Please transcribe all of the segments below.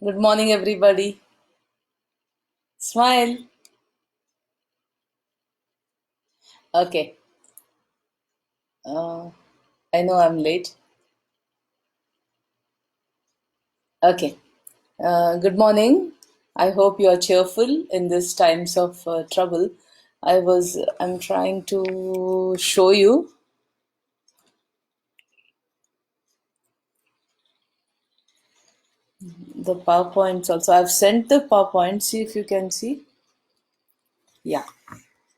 Good morning, everybody. Smile. Okay. Uh, I know I'm late. Okay. Good morning. I hope you are cheerful in these times of trouble. I'm trying to show you the PowerPoints also. I've sent the PowerPoint. See if you can see. Yeah,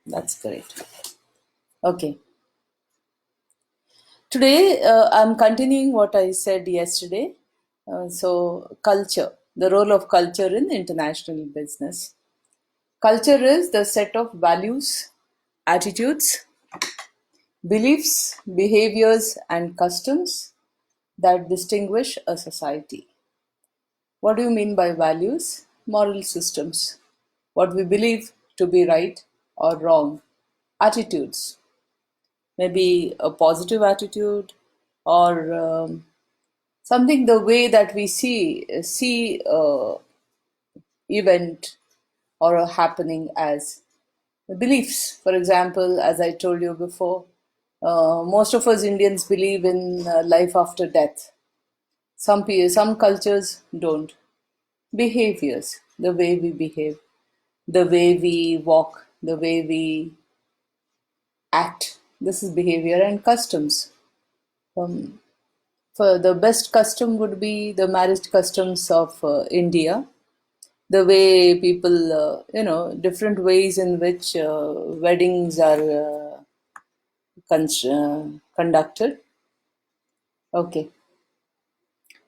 that's great. Okay. Today, I'm continuing what I said yesterday. Culture, the role of culture in international business. Culture is the set of values, attitudes, beliefs, behaviors, and customs that distinguish a society. What do you mean by values? Moral systems. What we believe to be right or wrong. Attitudes. Maybe a positive attitude or something the way that we see event or a happening as beliefs. For example, as I told you before, most of us Indians believe in life after death. Some cultures don't. Behaviors, the way we behave, the way we walk, the way we act. This is behavior and customs. Um, for the best custom would be the marriage customs of India. The way people, different ways in which weddings are conducted. Okay.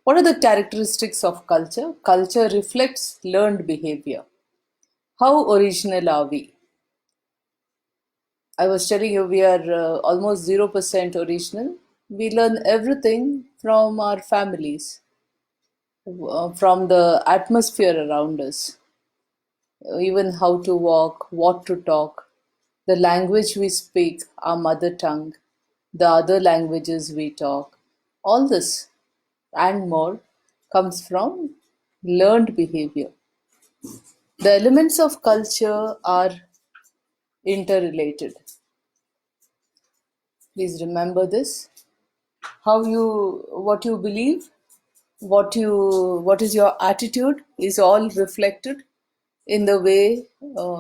What are the characteristics of culture? Culture reflects learned behavior. How original are we? I was telling you we are almost 0% original. We learn everything from our families, from the atmosphere around us, even how to walk, what to talk, the language we speak, our mother tongue, the other languages we talk. All this and more comes from learned behavior. The elements of culture are interrelated. Please remember this. What you believe, what is your attitude is all reflected in the way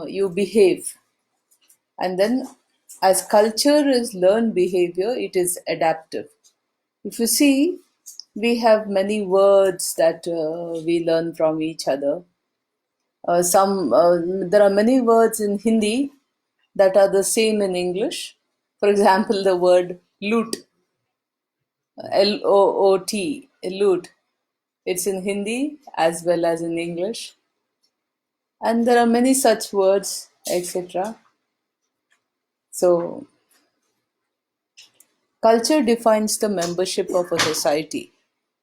you behave. And then, as culture is learned behavior, it is adaptive. If you see, we have many words that we learn from each other. There are many words in Hindi that are the same in English. For example, the word loot, Loot, loot. It's in Hindi as well as in English, and there are many such words, etc. So, culture defines the membership of a society.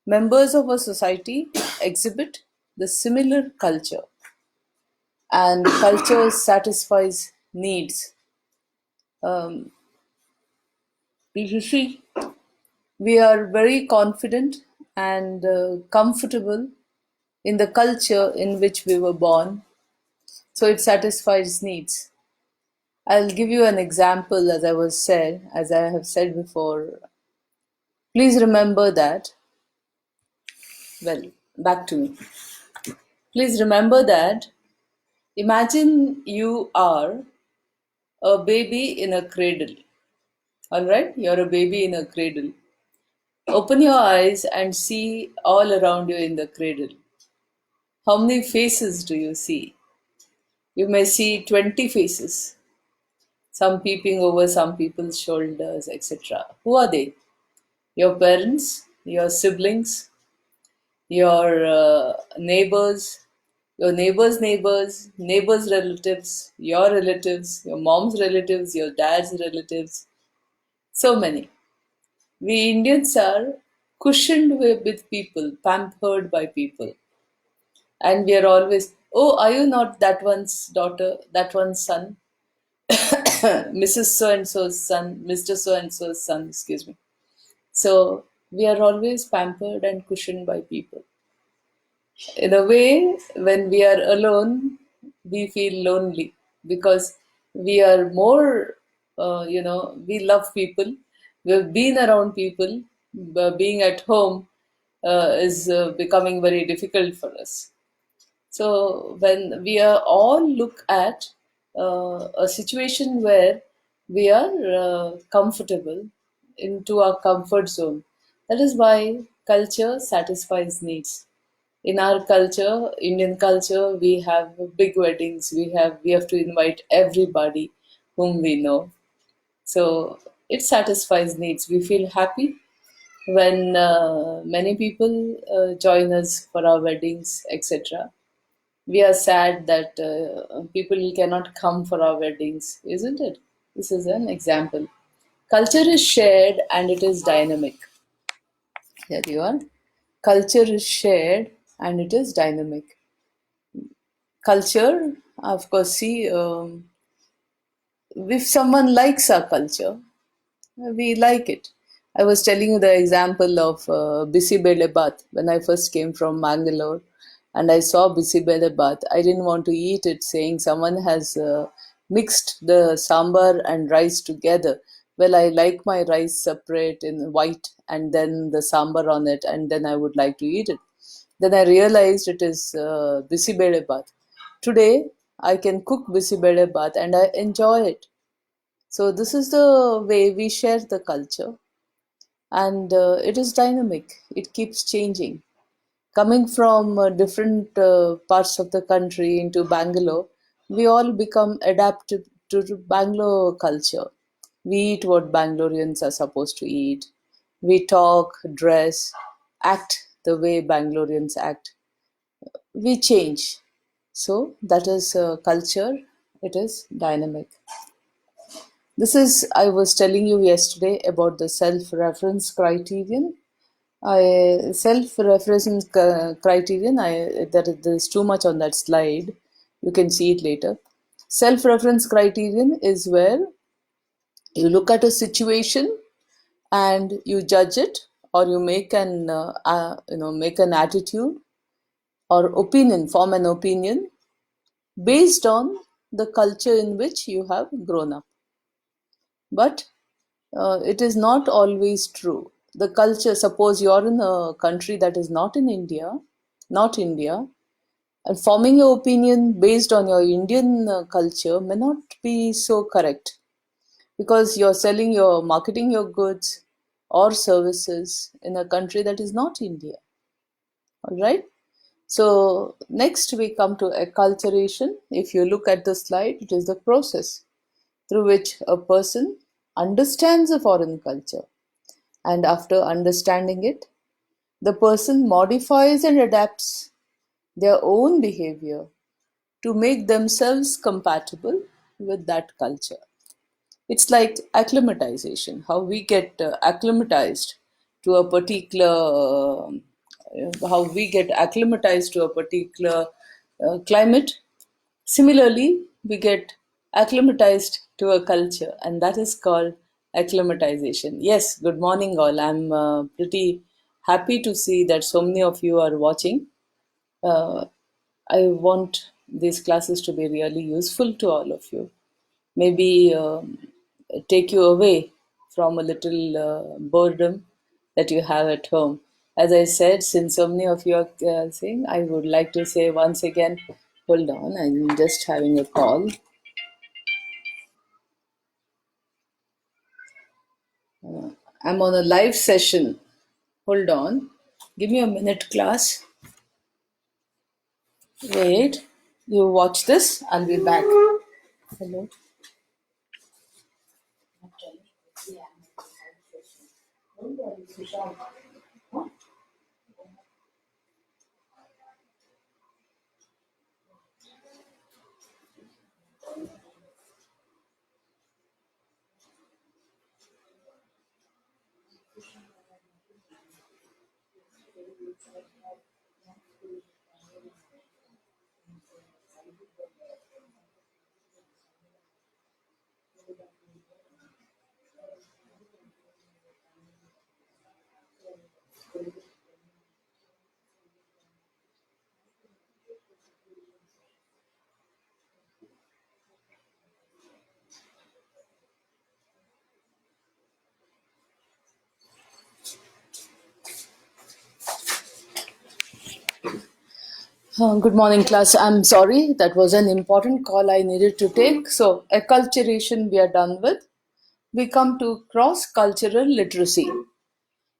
Members of a society exhibit the similar culture, and culture satisfies needs. Um, you see, we are very confident and comfortable in the culture in which we were born, so it satisfies needs. I'll give you an example as I have said before. Please remember that, well, back to me. Please remember that imagine you are a baby in a cradle. All right? You're a baby in a cradle. Open your eyes and see all around you in the cradle. How many faces do you see? You may see 20 faces, some peeping over some people's shoulders, etc. Who are they? Your parents, your siblings, your neighbors' relatives, your mom's relatives, your dad's relatives. So many. We Indians are cushioned with people, pampered by people. And we are always, oh, are you not that one's daughter, that one's son? Mrs. So and so's son, Mr. So and so's son, excuse me. So we are always pampered and cushioned by people. In a way, when we are alone, we feel lonely because we are more, we love people. We've been around people. But being at home is becoming very difficult for us. So when we are all look at a situation where we are comfortable into our comfort zone, that is why culture satisfies needs. In our culture, Indian culture, we have big weddings. We have to invite everybody whom we know. So it satisfies needs. We feel happy when many people join us for our weddings, etc. We are sad that people cannot come for our weddings, isn't it? This is an example. Culture is shared and it is dynamic. Here you are. Culture is shared and it is dynamic. Culture, of course, see, if someone likes our culture, we like it. I was telling you the example of Bisibele Bath when I first came from Mangalore and I saw Bisibele Bath. I didn't want to eat it, saying someone has mixed the sambar and rice together. Well, I like my rice separate in white and then the sambar on it, and then I would like to eat it. Then I realized it is Bisibele Bath. Today, I can cook Bisibele Bath and I enjoy it. So this is the way we share the culture, and it is dynamic. It keeps changing. Coming from different parts of the country into Bangalore, we all become adapted to Bangalore culture. We eat what Bangaloreans are supposed to eat. We talk, dress, act the way Bangaloreans act. We change. So that is culture. It is dynamic. This is, I was telling you yesterday about the self reference criterion. Self reference criterion, there's too much on that slide. You can see it later. Self reference criterion is where you look at a situation and you judge it, or you make an attitude or opinion, form an opinion based on the culture in which you have grown up. But it is not always true. The culture, suppose you're in a country that is not India, and forming your opinion based on your Indian culture may not be so correct because you're selling your marketing your goods or services in a country that is not India. All right. So next we come to acculturation. If you look at the slide, it is the process through which a person understands a foreign culture, and after understanding it, the person modifies and adapts their own behavior to make themselves compatible with that culture. It's like acclimatization, how we get acclimatized to a particular, how we get acclimatized to a particular climate. Similarly, we get acclimatized to a culture, and that is called acclimatization. Yes, good morning, all. I'm pretty happy to see that so many of you are watching. Uh, I want these classes to be really useful to all of you. Maybe take you away from a little boredom that you have at home. As I said, since so many of you are saying, I would like to say once again, hold on, I'm just having a call. I'm on a live session. Hold on. Give me a minute, class. Wait. You watch this. I'll be back. Hello. Good morning, class. I'm sorry, that was an important call I needed to take. So, acculturation we are done with. We come to cross cultural literacy.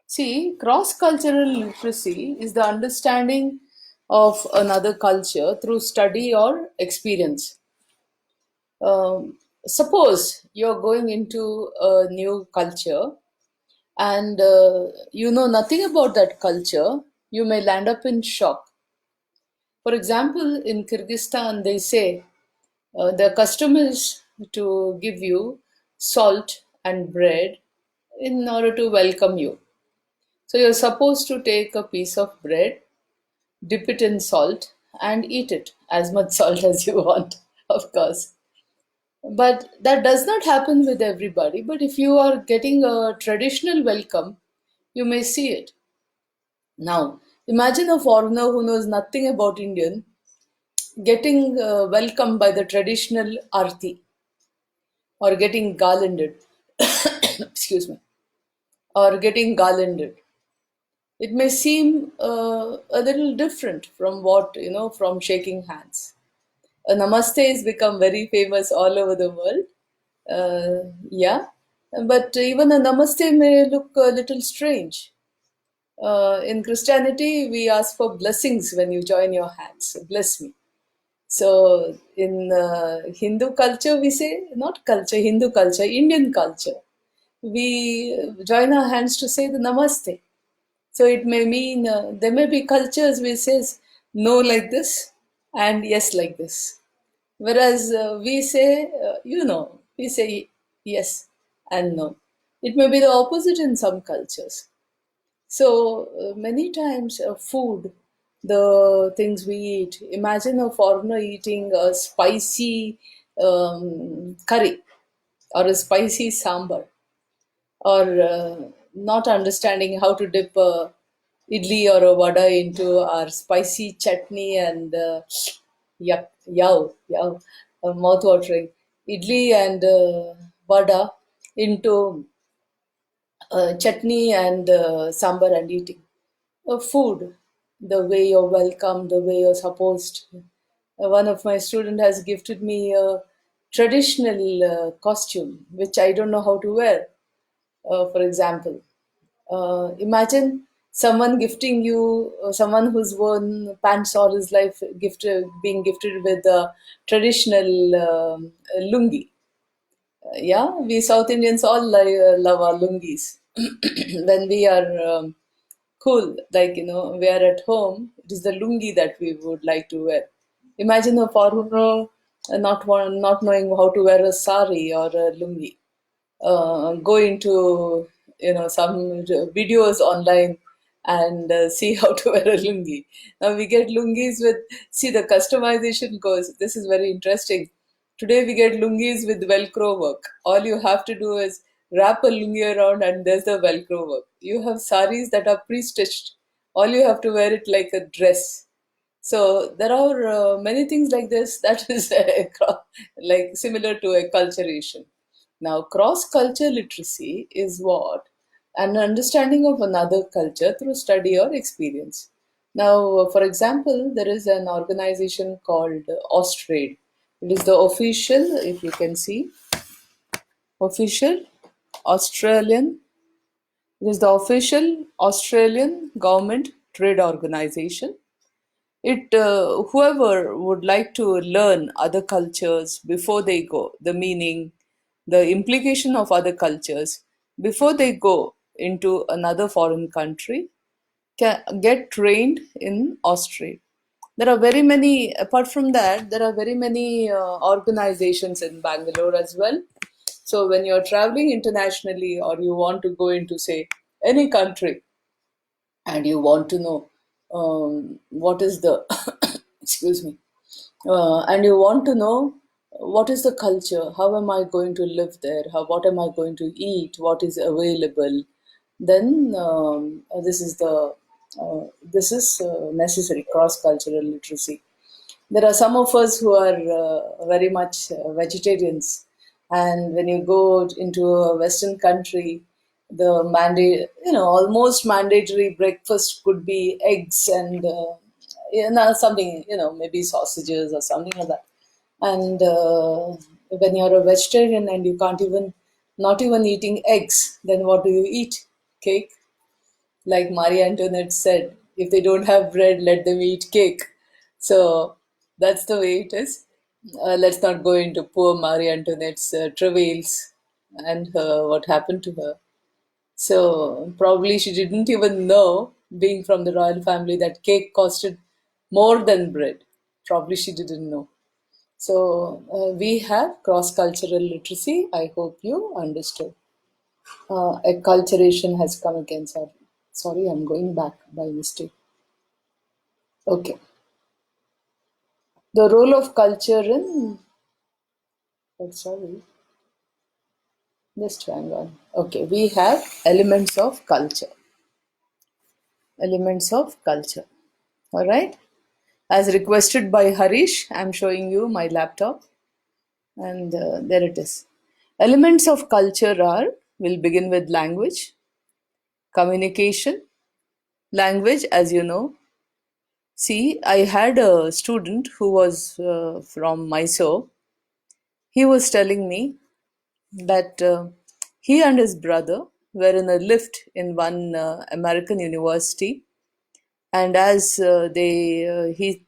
See, cross cultural literacy is the understanding of another culture through study or experience. Suppose you're going into a new culture and you know nothing about that culture, you may land up in shock. For example, in Kyrgyzstan, they say the custom is to give you salt and bread in order to welcome you. So you're supposed to take a piece of bread, dip it in salt, and eat it as much salt as you want, of course. But that does not happen with everybody. But if you are getting a traditional welcome, you may see it. Now, imagine a foreigner who knows nothing about Indian getting welcomed by the traditional arti or getting garlanded. Excuse me, or getting garlanded. It may seem a little different from what, from shaking hands. A namaste has become very famous all over the world. Yeah, but even a namaste may look a little strange. In Christianity, we ask for blessings when you join your hands. Bless me. So in Hindu culture, we say, not culture, Hindu culture, Indian culture, we join our hands to say the namaste. So it may mean there may be cultures which says no like this and yes like this. Whereas we say, we say yes and no. It may be the opposite in some cultures. So many times, food, the things we eat. Imagine a foreigner eating a spicy curry or a spicy sambar, or not understanding how to dip a idli or a vada into our spicy chutney and yuck, mouth-watering idli and vada into chutney and sambar and eating. Food, the way you're welcome, the way you're supposed. One of my students has gifted me a traditional costume, which I don't know how to wear. For example, imagine someone gifting you, someone who's worn pants all his life, being gifted with a traditional lungi. Yeah, we South Indians all love our lungis. When we are cool, like, we are at home, it is the lungi that we would like to wear. Imagine a foreigner not knowing how to wear a sari or a lungi, go into some videos online and see how to wear a lungi. Now we get lungis with, see, the customization goes. This is very interesting. Today we get lungis with Velcro work. All you have to do is wrap a lungi around and there's the Velcro work. You have saris that are pre-stitched. All you have to wear it like a dress. So there are many things like this that is like similar to a acculturation. Now, cross-culture literacy is what? An understanding of another culture through study or experience. Now, for example, there is an organization called Austrade. It is the official, if you can see, official Australian. It is the official Australian government trade organization. It whoever would like to learn other cultures before they go, the meaning, the implication of other cultures before they go into another foreign country, can get trained in Austria. There are very many, apart from that, there are very many organizations in Bangalore as well. So when you're traveling internationally or you want to go into, say, any country, and you want to know what is the excuse me, and you want to know what is the culture, how am I going to live there, what am I going to eat, what is available, then this is necessary cross cultural literacy. There are some of us who are very much vegetarians, and when you go into a Western country, the mandate, almost mandatory breakfast could be eggs and something, maybe sausages or something like that. And when you're a vegetarian and you can't even, not even eating eggs, then what do you eat? Cake. Like Marie Antoinette said, if they don't have bread, let them eat cake. So that's the way it is. Let's not go into poor Marie Antoinette's travails and what happened to her. So probably she didn't even know, being from the royal family, that cake costed more than bread. Probably she didn't know. So we have cross-cultural literacy. I hope you understood. Acculturation has come again. Sorry, I'm going back by mistake. Okay. The role of culture in. Oh, sorry. Just hang on. Okay, we have elements of culture. Elements of culture. All right. As requested by Harish, I'm showing you my laptop, and there it is. Elements of culture are, we'll begin with language, communication. Language, as you know, see, I had a student who was from Mysore. He was telling me that he and his brother were in a lift in one American university, and as he,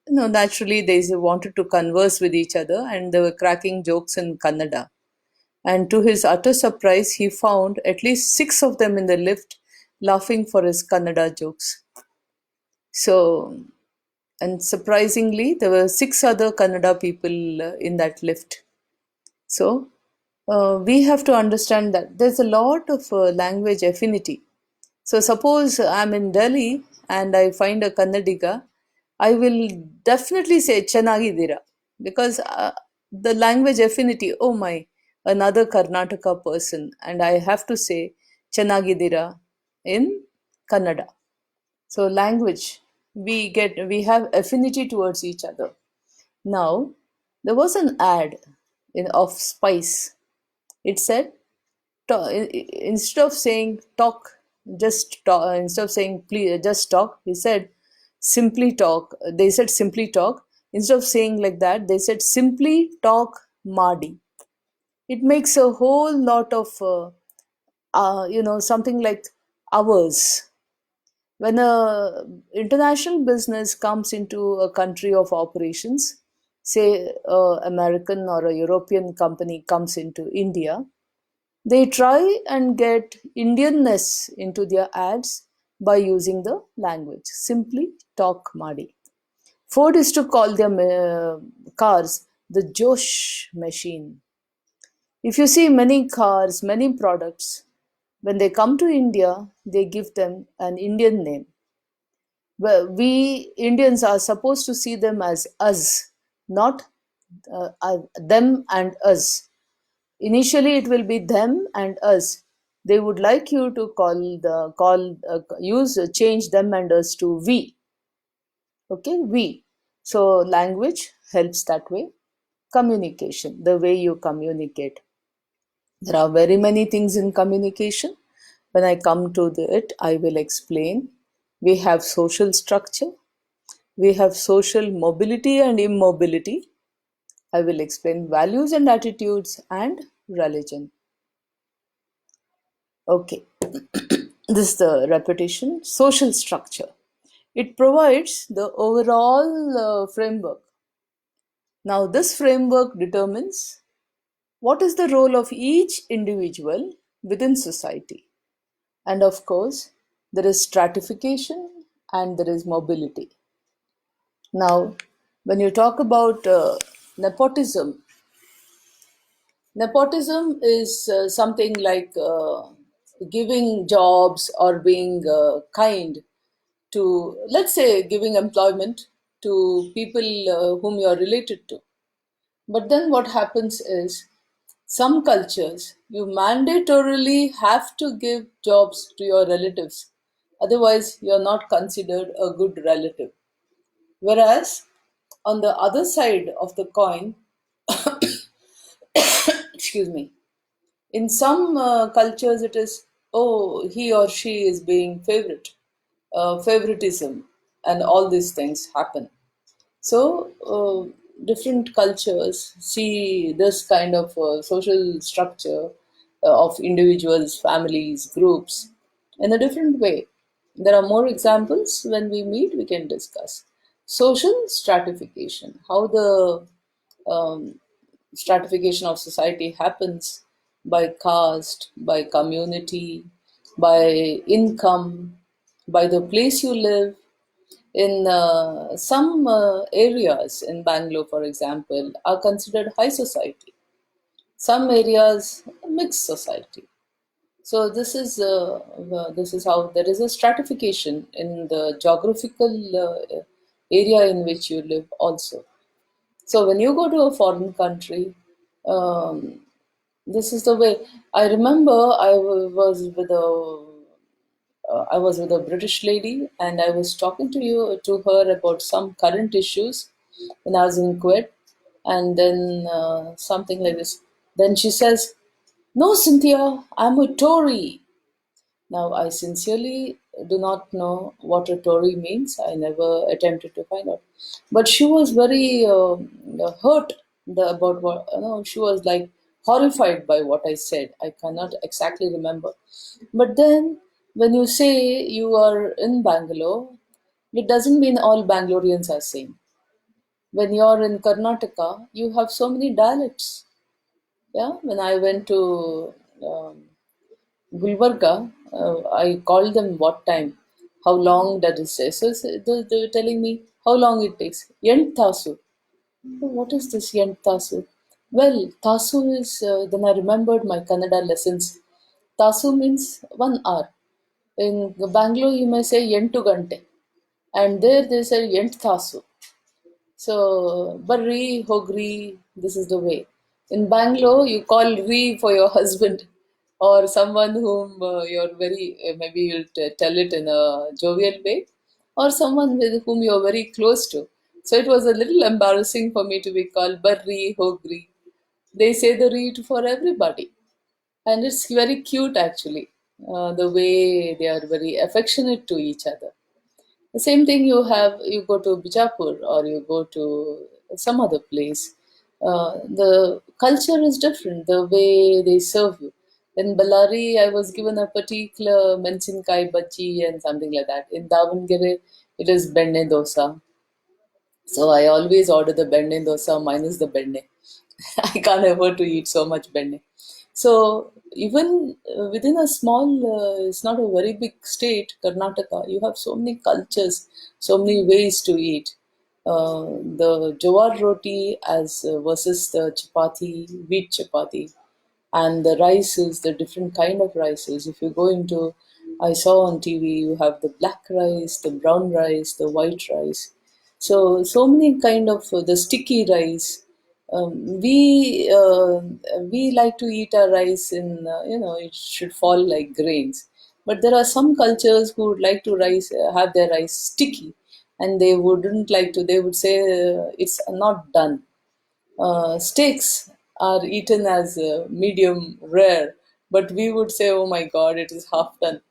naturally they wanted to converse with each other, and they were cracking jokes in Kannada. And to his utter surprise, he found at least six of them in the lift laughing for his Kannada jokes. So, and surprisingly, there were six other Kannada people in that lift. So, we have to understand that there's a lot of language affinity. So, suppose I'm in Delhi and I find a Kannadiga, I will definitely say Chanagidira, because the language affinity, oh my, another Karnataka person, and I have to say Chanagidira in Kannada. So language, we have affinity towards each other. Now, there was an ad of spice. It said, instead of saying talk, just talk, instead of saying please just talk, he said simply talk. They said simply talk. Instead of saying like that, they said simply talk Madi. It makes a whole lot of something like hours. When a international business comes into a country of operations, say a American or a European company comes into India, they try and get Indianness into their ads by using the language. Simply talk Madi. Ford is to call their cars the Josh machine. If you see many cars, many products, when they come to India, they give them an Indian name. Well, we Indians are supposed to see them as us, not them and us. Initially, it will be them and us. They would like you to change them and us to we. Okay, we. So language helps that way. Communication, the way you communicate. There are very many things in communication. When I come to it, I will explain. We have social structure. We have social mobility and immobility. I will explain values and attitudes and religion. Okay, this is the repetition. Social structure. It provides the overall framework. Now, this framework determines what is the role of each individual within society. And of course, there is stratification and there is mobility. Now, when you talk about nepotism, nepotism is something like giving jobs or being kind to, let's say, giving employment to people whom you are related to. But then what happens is, some cultures, you mandatorily have to give jobs to your relatives. Otherwise, you're not considered a good relative. Whereas, on the other side of the coin, excuse me, in some cultures it is, oh, he or she is being favoritism. and all these things happen. So, different cultures see this kind of social structure of individuals, families, groups in a different way. There are more examples. When we meet, we can discuss. Social stratification, how the um, stratification of society happens by caste, by community, by income, by the place you live. In some areas in Bangalore, for example, are considered high society. Some areas, mixed society. So this is how there is a stratification in the geographical area in which you live also. So when you go to a foreign country, um, this is the way. I remember I was with a British lady, and I was talking to her about some current issues when I was in Kuwait, and then something like this. Then she says, "No, Cynthia, I'm a Tory." Now, I sincerely do not know what a Tory means. I never attempted to find out. But she was very hurt about what, she was like horrified by what I said. I cannot exactly remember. But then, when you say you are in Bangalore, it doesn't mean all Bangaloreans are same. When you're in Karnataka, you have so many dialects. Yeah, when I went to Gulbarga, I called them what time, how long does it say? So they were telling me how long it takes. Yent tasu. What is this yent tasu? Well, tasu is, then I remembered my Kannada lessons. Tasu means 1 hour. In Bangalore, you may say yentu gante. And there they say yent tasu. So, Barri, Hogri, this is the way. In Bangalore, you call Re for your husband or someone whom you're very, maybe you'll tell it in a jovial way, or someone with whom you're very close to. So it was a little embarrassing for me to be called Barri, Hogri. They say the Re for everybody. And it's very cute actually, the way they are very affectionate to each other. The same thing you go to Bijapur or you go to some other place. The culture is different, the way they serve you. In Ballari, I was given a particular mensinkai bhaji and something like that. In Davangere, it is benne dosa. So I always order the benne dosa minus the benne. I can't afford to eat so much benne. So even within a small, it's not a very big state, Karnataka, you have so many cultures, so many ways to eat. The jowar roti as versus the chapati, wheat chapati, and the rices, the different kind of rices. If you go into, I saw on TV, you have the black rice, the brown rice, the white rice. So many kind of the sticky rice. We like to eat our rice in it should fall like grains, but there are some cultures who would like to rice have their rice sticky, and they wouldn't like to. They would say it's not done. Steaks are eaten as medium rare, but we would say, oh my god, it is half done.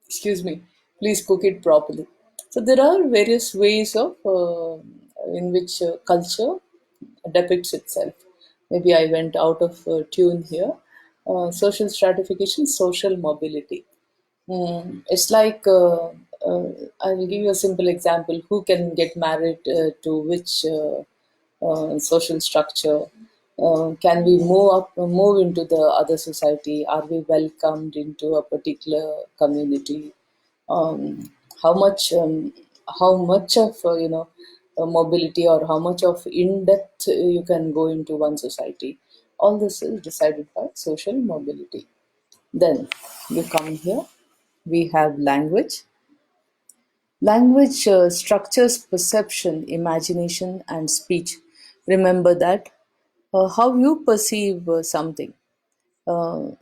Excuse me, please cook it properly. So there are various ways of in which culture depicts itself. Maybe I went out of tune here. Social stratification, social mobility. It's like I will give you a simple example. Who can get married to which social structure? Can we move into the other society? Are we welcomed into a particular community? Um, how much, how much of mobility or how much of in depth you can go into one society? All this is decided by social mobility. Then you come here, we have language. Language structures perception, imagination, and speech. Remember that how you perceive something. I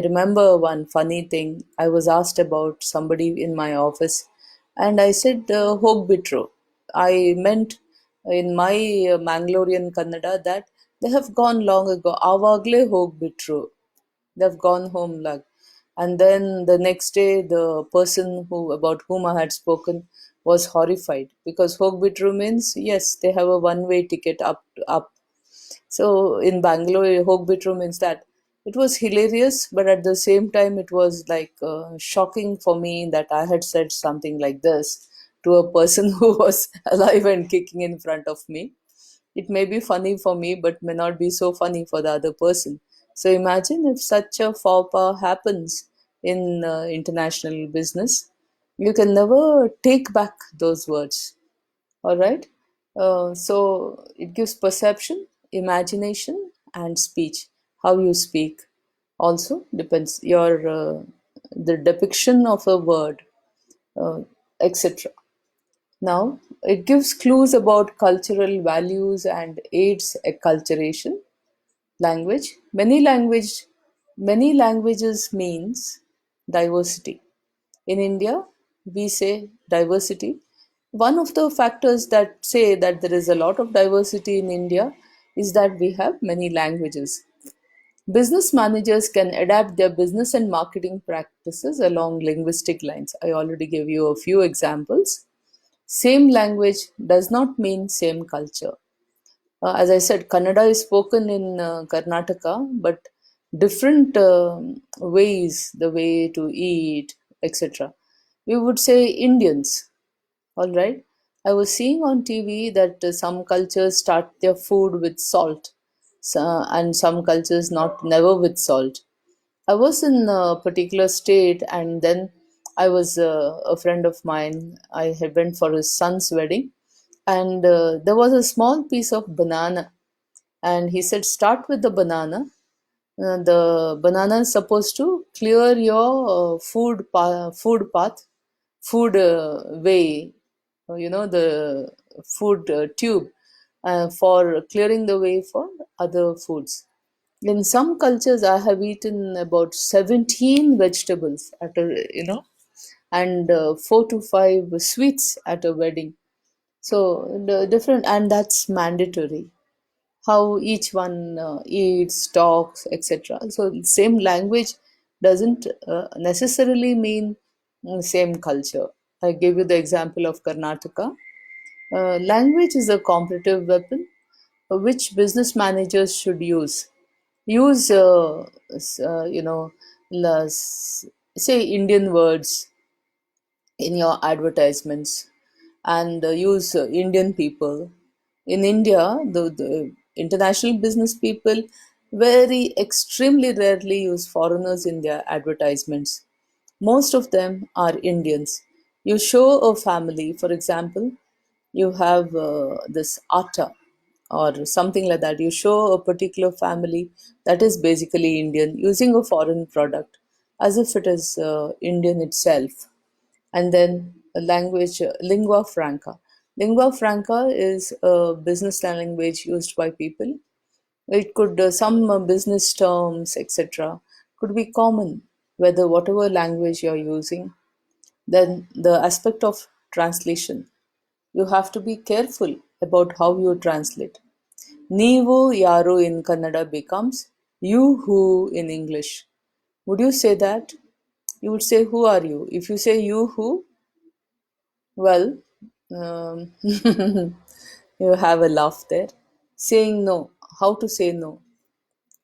remember one funny thing. I was asked about somebody in my office, and I said, Hogbitru. I meant in my Mangalorean Kannada that they have gone long ago. Avagle Hogbitru. They've gone home. Like. And then the next day, the person who about whom I had spoken was horrified because Hogbitru means yes, they have a one-way ticket up. So in Bangalore, Hogbitru means that. It was hilarious, but at the same time, it was like shocking for me that I had said something like this to a person who was alive and kicking in front of me. It may be funny for me, but may not be so funny for the other person. So imagine if such a faux pas happens in international business. You can never take back those words. All right. So it gives perception, imagination, and speech. How you speak also depends your the depiction of a word, uh, etc. Now, it gives clues about cultural values and aids acculturation. Language. Many languages means diversity. In India, we say diversity. One of the factors that say that there is a lot of diversity in India is that we have many languages. Business managers can adapt their business and marketing practices along linguistic lines. I already gave you a few examples. Same language does not mean same culture. As I said, Kannada is spoken in Karnataka, but different ways, the way to eat, etc. We would say Indians, all right. I was seeing on TV that some cultures start their food with salt, and some cultures not never with salt. I was in a particular state, and then I was a friend of mine. I had went for his son's wedding, and there was a small piece of banana, and he said, "Start with the banana. The banana is supposed to clear your food path, food way, the food tube for clearing the way for other foods." In some cultures, I have eaten about 17 vegetables at a, and 4 to 5 sweets at a wedding. So the different, and that's mandatory. How each one eats, talks, etc. So same language doesn't necessarily mean same culture. I gave you the example of Karnataka. Language is a competitive weapon which business managers should use. Use, say Indian words in your advertisements and use Indian people. In India, the international business people very extremely rarely use foreigners in their advertisements. Most of them are Indians. You show a family, for example, you have this atta or something like that. You show a particular family that is basically Indian using a foreign product as if it is Indian itself. And then a language, lingua franca is a business language used by people. It could some business terms, etc., could be common whether whatever language you're using. Then the aspect of translation, you have to be careful about how you translate. Neevu yaru in Kannada becomes you who in English. Would you say that? You would say who are you. If you say you who, well, you have a laugh there. Saying no, how to say no.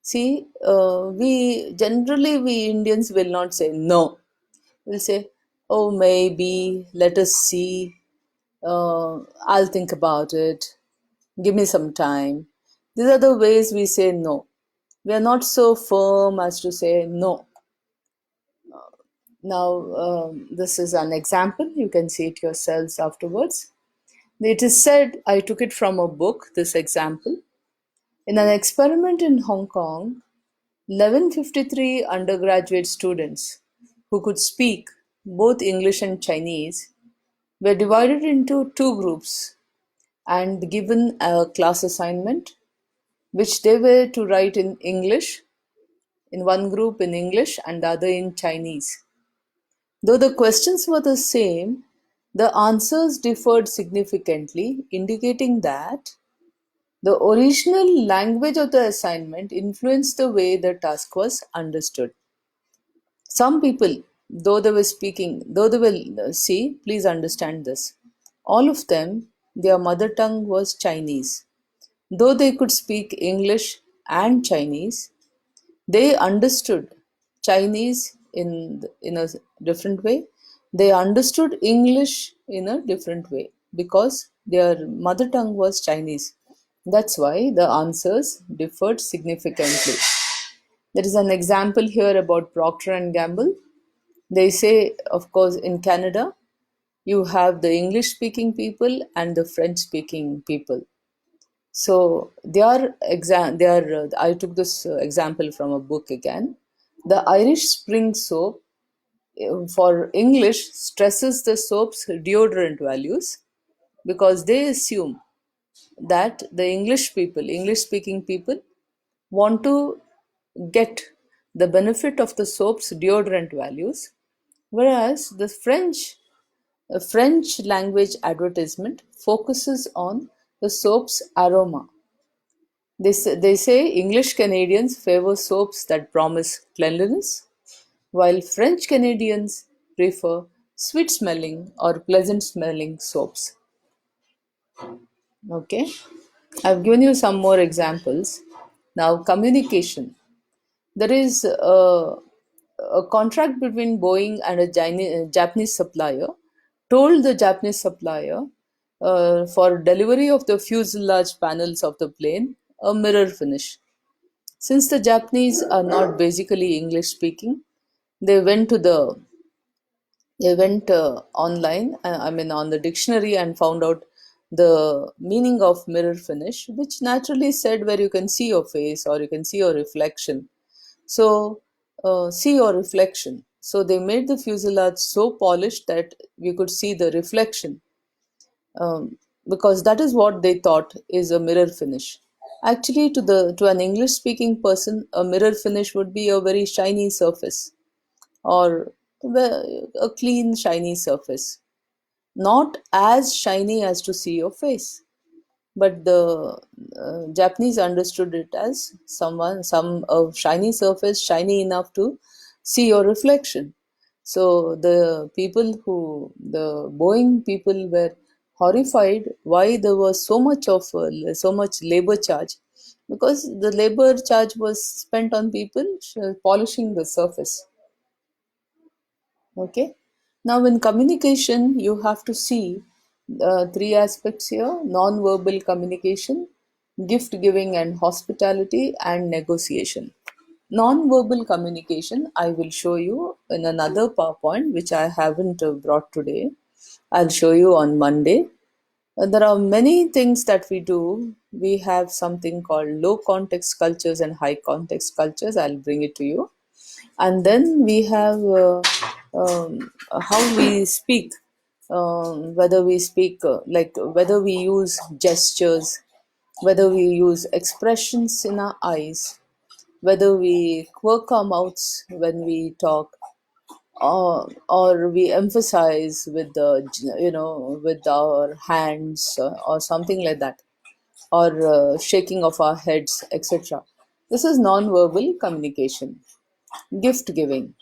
See, we Indians will not say no. We'll say, oh, maybe, let us see, I'll think about it, give me some time. These are the ways we say no. We are not so firm as to say no. Now, this is an example. You can see it yourselves afterwards. It is said, I took it from a book, this example. In an experiment in Hong Kong, 1153 undergraduate students who could speak both English and Chinese were divided into two groups and given a class assignment which they were to write in English, in one group in English and the other in Chinese. Though the questions were the same, the answers differed significantly, indicating that the original language of the assignment influenced the way the task was understood. Some people, though they will see, please understand this. All of them, their mother tongue was Chinese. Though they could speak English and Chinese, they understood Chinese in a different way. They understood English in a different way because their mother tongue was Chinese. That's why the answers differed significantly. There is an example here about Procter and Gamble. They say, of course, in Canada, you have the English speaking people and the French speaking people. So I took this example from a book again. The Irish spring soap for English stresses the soap's deodorant values because they assume that the English speaking people, want to get the benefit of the soap's deodorant values, whereas the French language advertisement focuses on the soap's aroma. They say English Canadians favor soaps that promise cleanliness, while French Canadians prefer sweet smelling or pleasant smelling soaps. Okay, I've given you some more examples. Now, communication. There is a contract between Boeing and a Japanese supplier told the Japanese supplier for delivery of the fuselage panels of the plane a mirror finish. Since the Japanese are not basically English speaking, they went to the they went online, I mean on the dictionary, and found out the meaning of mirror finish, which naturally said where you can see your face or you can see your reflection. So, see your reflection. So they made the fuselage so polished that we could see the reflection, because that is what they thought is a mirror finish. Actually, to an English speaking person, a mirror finish would be a very shiny surface, or a clean shiny surface, not as shiny as to see your face. But the Japanese understood it as some a shiny surface, shiny enough to see your reflection. So the Boeing people were horrified why there was so much labor charge, because the labor charge was spent on people polishing the surface. Okay. Now, in communication, you have to see three aspects here: non-verbal communication, gift giving and hospitality, and negotiation. Non-verbal communication, I will show you in another PowerPoint, which I haven't brought today. I'll show you on Monday. There are many things that we do. We have something called low context cultures and high context cultures. I'll bring it to you. And then we have how we speak, whether we speak like whether we use gestures, whether we use expressions in our eyes, whether we quirk our mouths when we talk, or we emphasize with with our hands, or something like that, or shaking of our heads, etc. This is non-verbal communication. Gift giving.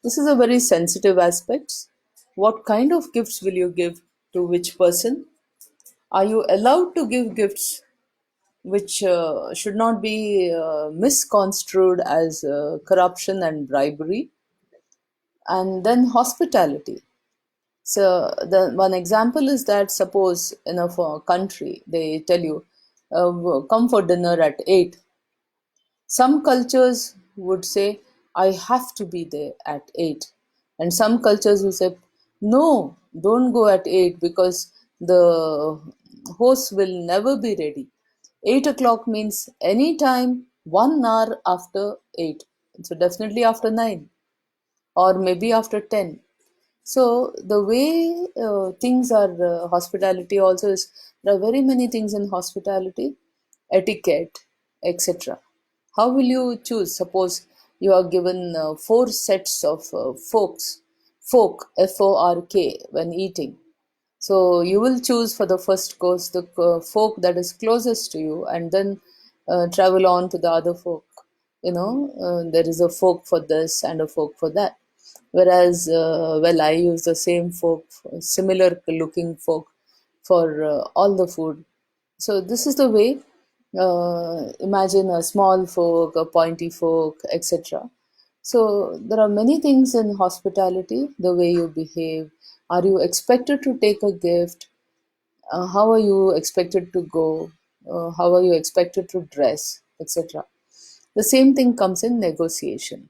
This is a very sensitive aspect. What kind of gifts will you give to which person? Are you allowed to give gifts which should not be misconstrued as corruption and bribery? And then hospitality. So the one example is that, suppose in a country they tell you, come for dinner at 8. Some cultures would say, I have to be there at 8. And some cultures will say, no, don't go at 8 because the host will never be ready. 8 o'clock means any time 1 hour after 8. So definitely after 9, or maybe after 10. So the way things are, hospitality also is, there are very many things in hospitality, etiquette, etc. How will you choose? Suppose you are given four sets of fork, fork, when eating. So you will choose for the first course the fork that is closest to you, and then travel on to the other fork. There is a fork for this and a fork for that. whereas well, I use the same fork, similar looking fork for all the food. So this is the way. Imagine a small fork, a pointy fork, etc. So there are many things in hospitality. The way you behave. Are you expected to take a gift? How are you expected to go? How are you expected to dress, etc. The same thing comes in negotiation.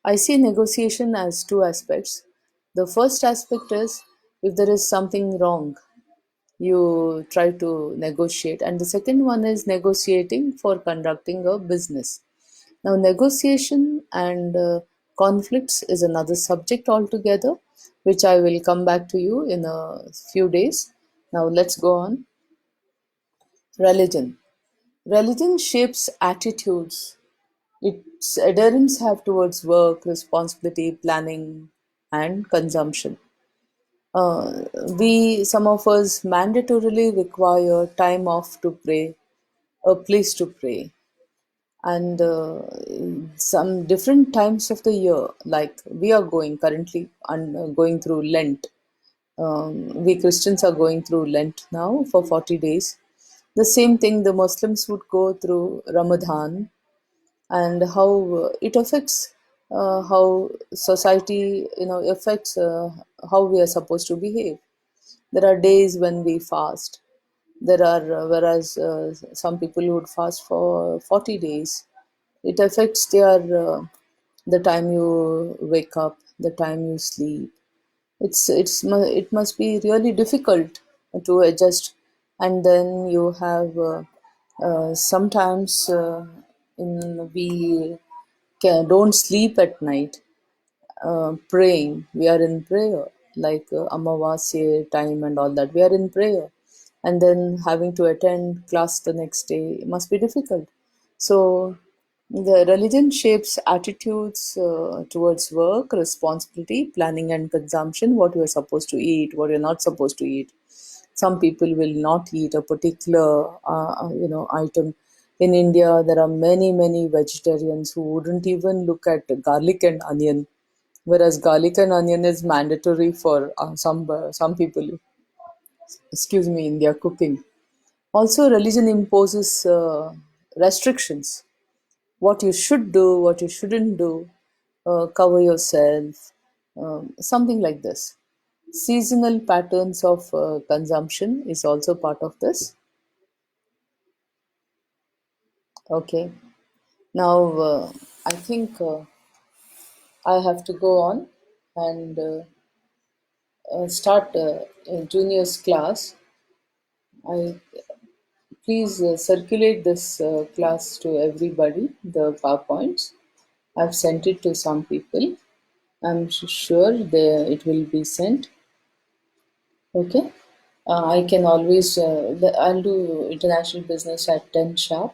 I see negotiation as two aspects. The first aspect is if there is something wrong, you try to negotiate, and the second one is negotiating for conducting a business. Now, negotiation and conflicts is another subject altogether, which I will come back to you in a few days. Now, let's go on. Religion. Religion shapes attitudes its adherents have towards work, responsibility, planning, and consumption. Uh, some of us, mandatorily require time off to pray, a place to pray, and some different times of the year, like we are going currently and going through Lent. We Christians are going through Lent now for 40 days. The same thing the Muslims would go through Ramadan, and how it affects how society affects how we are supposed to behave. There are days when we fast. There are whereas some people would fast for 40 days. It affects their the time you wake up, the time you sleep. It must be really difficult to adjust. And then you have sometimes we don't sleep at night praying. We are in prayer, like Amavasya time and all that. We are in prayer. And then having to attend class the next day must be difficult. So, the religion shapes attitudes towards work, responsibility, planning, and consumption, what you are supposed to eat, what you're not supposed to eat. Some people will not eat a particular item. In India, there are many vegetarians who wouldn't even look at garlic and onion, whereas garlic and onion is mandatory for some people, excuse me, in their cooking. Also, religion imposes restrictions, what you should do, what you shouldn't do, cover yourself, something like this. Seasonal patterns of consumption is also part of this. Okay, now I think I have to go on and start in juniors class. I Please circulate this class to everybody, the PowerPoints. I've sent it to some people. I'm sure it will be sent. Okay. I can always, I'll do international business at 10 sharp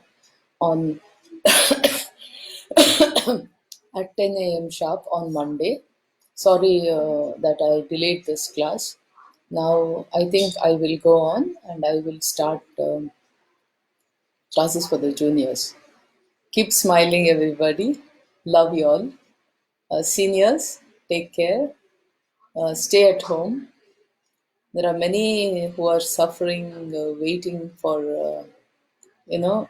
on at 10 a.m. sharp on Monday. Sorry that I delayed this class. Now I think I will go on and I will start classes for the juniors. Keep smiling, everybody. Love you all. Seniors, take care. Stay at home. There are many who are suffering, waiting for, you know,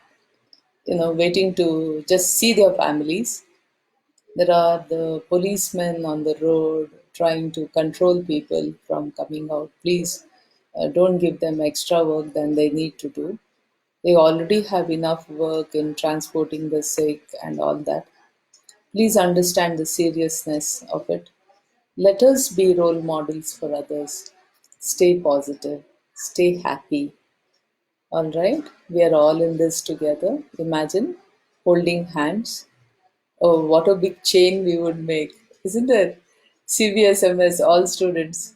waiting to just see their families. There are the policemen on the road trying to control people from coming out. Please don't give them extra work than they need to do. They already have enough work in transporting the sick and all that. Please understand the seriousness of it. Let us be role models for others. Stay positive. Stay happy. All right? We are all in this together. Imagine holding hands. Oh, what a big chain we would make, isn't it? CBSMS, all students,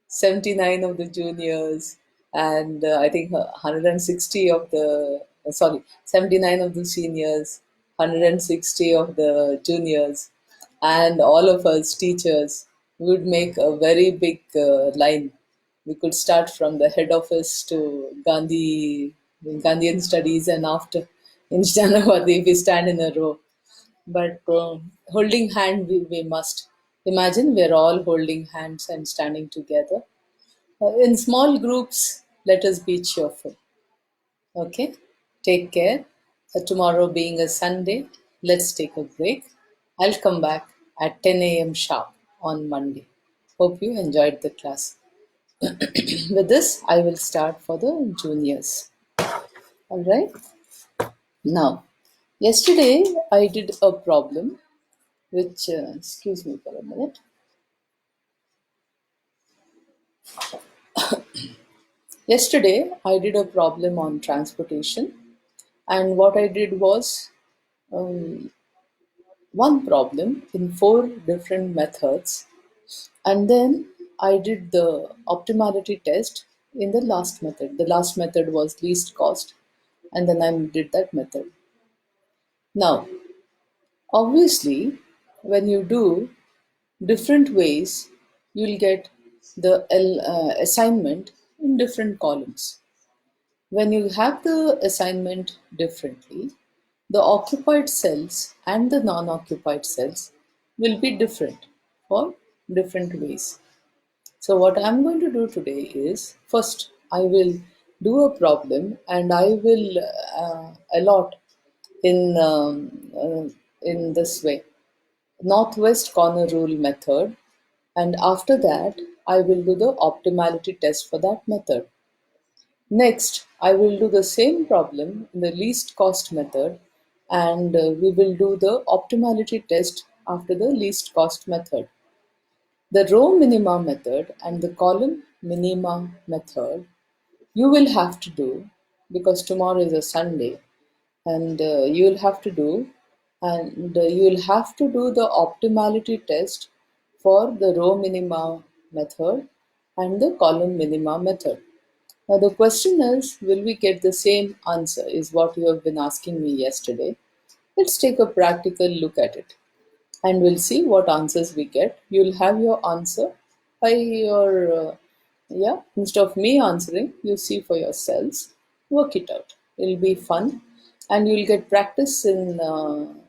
79 of the juniors, and I think 160 of the, sorry, 79 of the seniors, 160 of the juniors, and all of us teachers would make a very big line. We could start from the head office to Gandhian studies, and after in Janavadi, we stand in a row. But holding hand, we must. Imagine we're all holding hands and standing together. In small groups, let us be cheerful. Okay? Take care. Tomorrow being a Sunday, let's take a break. I'll come back at 10 a.m. sharp on Monday. Hope you enjoyed the class. With this, I will start for the juniors. All right? Now, yesterday I did a problem which, excuse me for a minute. Yesterday I did a problem on transportation, and what I did was one problem in four different methods, and then I did the optimality test in the last method. The last method was least cost, and then I did that method. Now, obviously, when you do different ways, you'll get the assignment in different columns. When you have the assignment differently, the occupied cells and the non-occupied cells will be different for different ways. So what I'm going to do today is, first I will do a problem and I will allot in this way: northwest corner rule method, and after that I will do the optimality test for that method. Next, I will do the same problem in the least cost method, and we will do the optimality test after the least cost method. The row minima method and the column minima method you will have to do, because tomorrow is a Sunday, and you will have to do the optimality test for the row minima method and the column minima method. Now the question is, will we get the same answer, is what you have been asking me yesterday. Let's take a practical look at it and we'll see what answers we get. You'll have your answer by yeah, instead of me answering, you see for yourselves, work it out. It'll be fun and you'll get practice in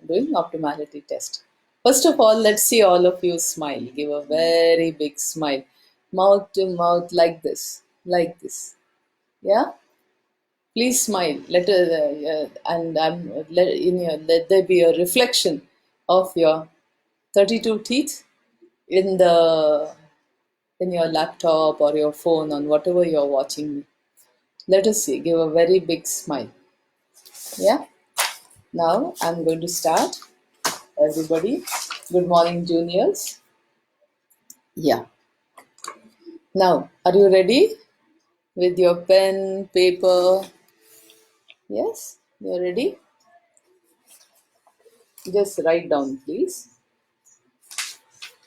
doing optimality test. First of all, let's see all of you smile. Give a very big smile, mouth to mouth, like this. Yeah, please smile. Let there be a reflection of your 32 teeth in the in your laptop or your phone on whatever you're watching me. Let us see. Give a very big smile. Yeah. Now I'm going to start. Everybody, good morning, juniors. Yeah. Now, are you ready with your pen, paper? Yes, you're ready. Just write down, please.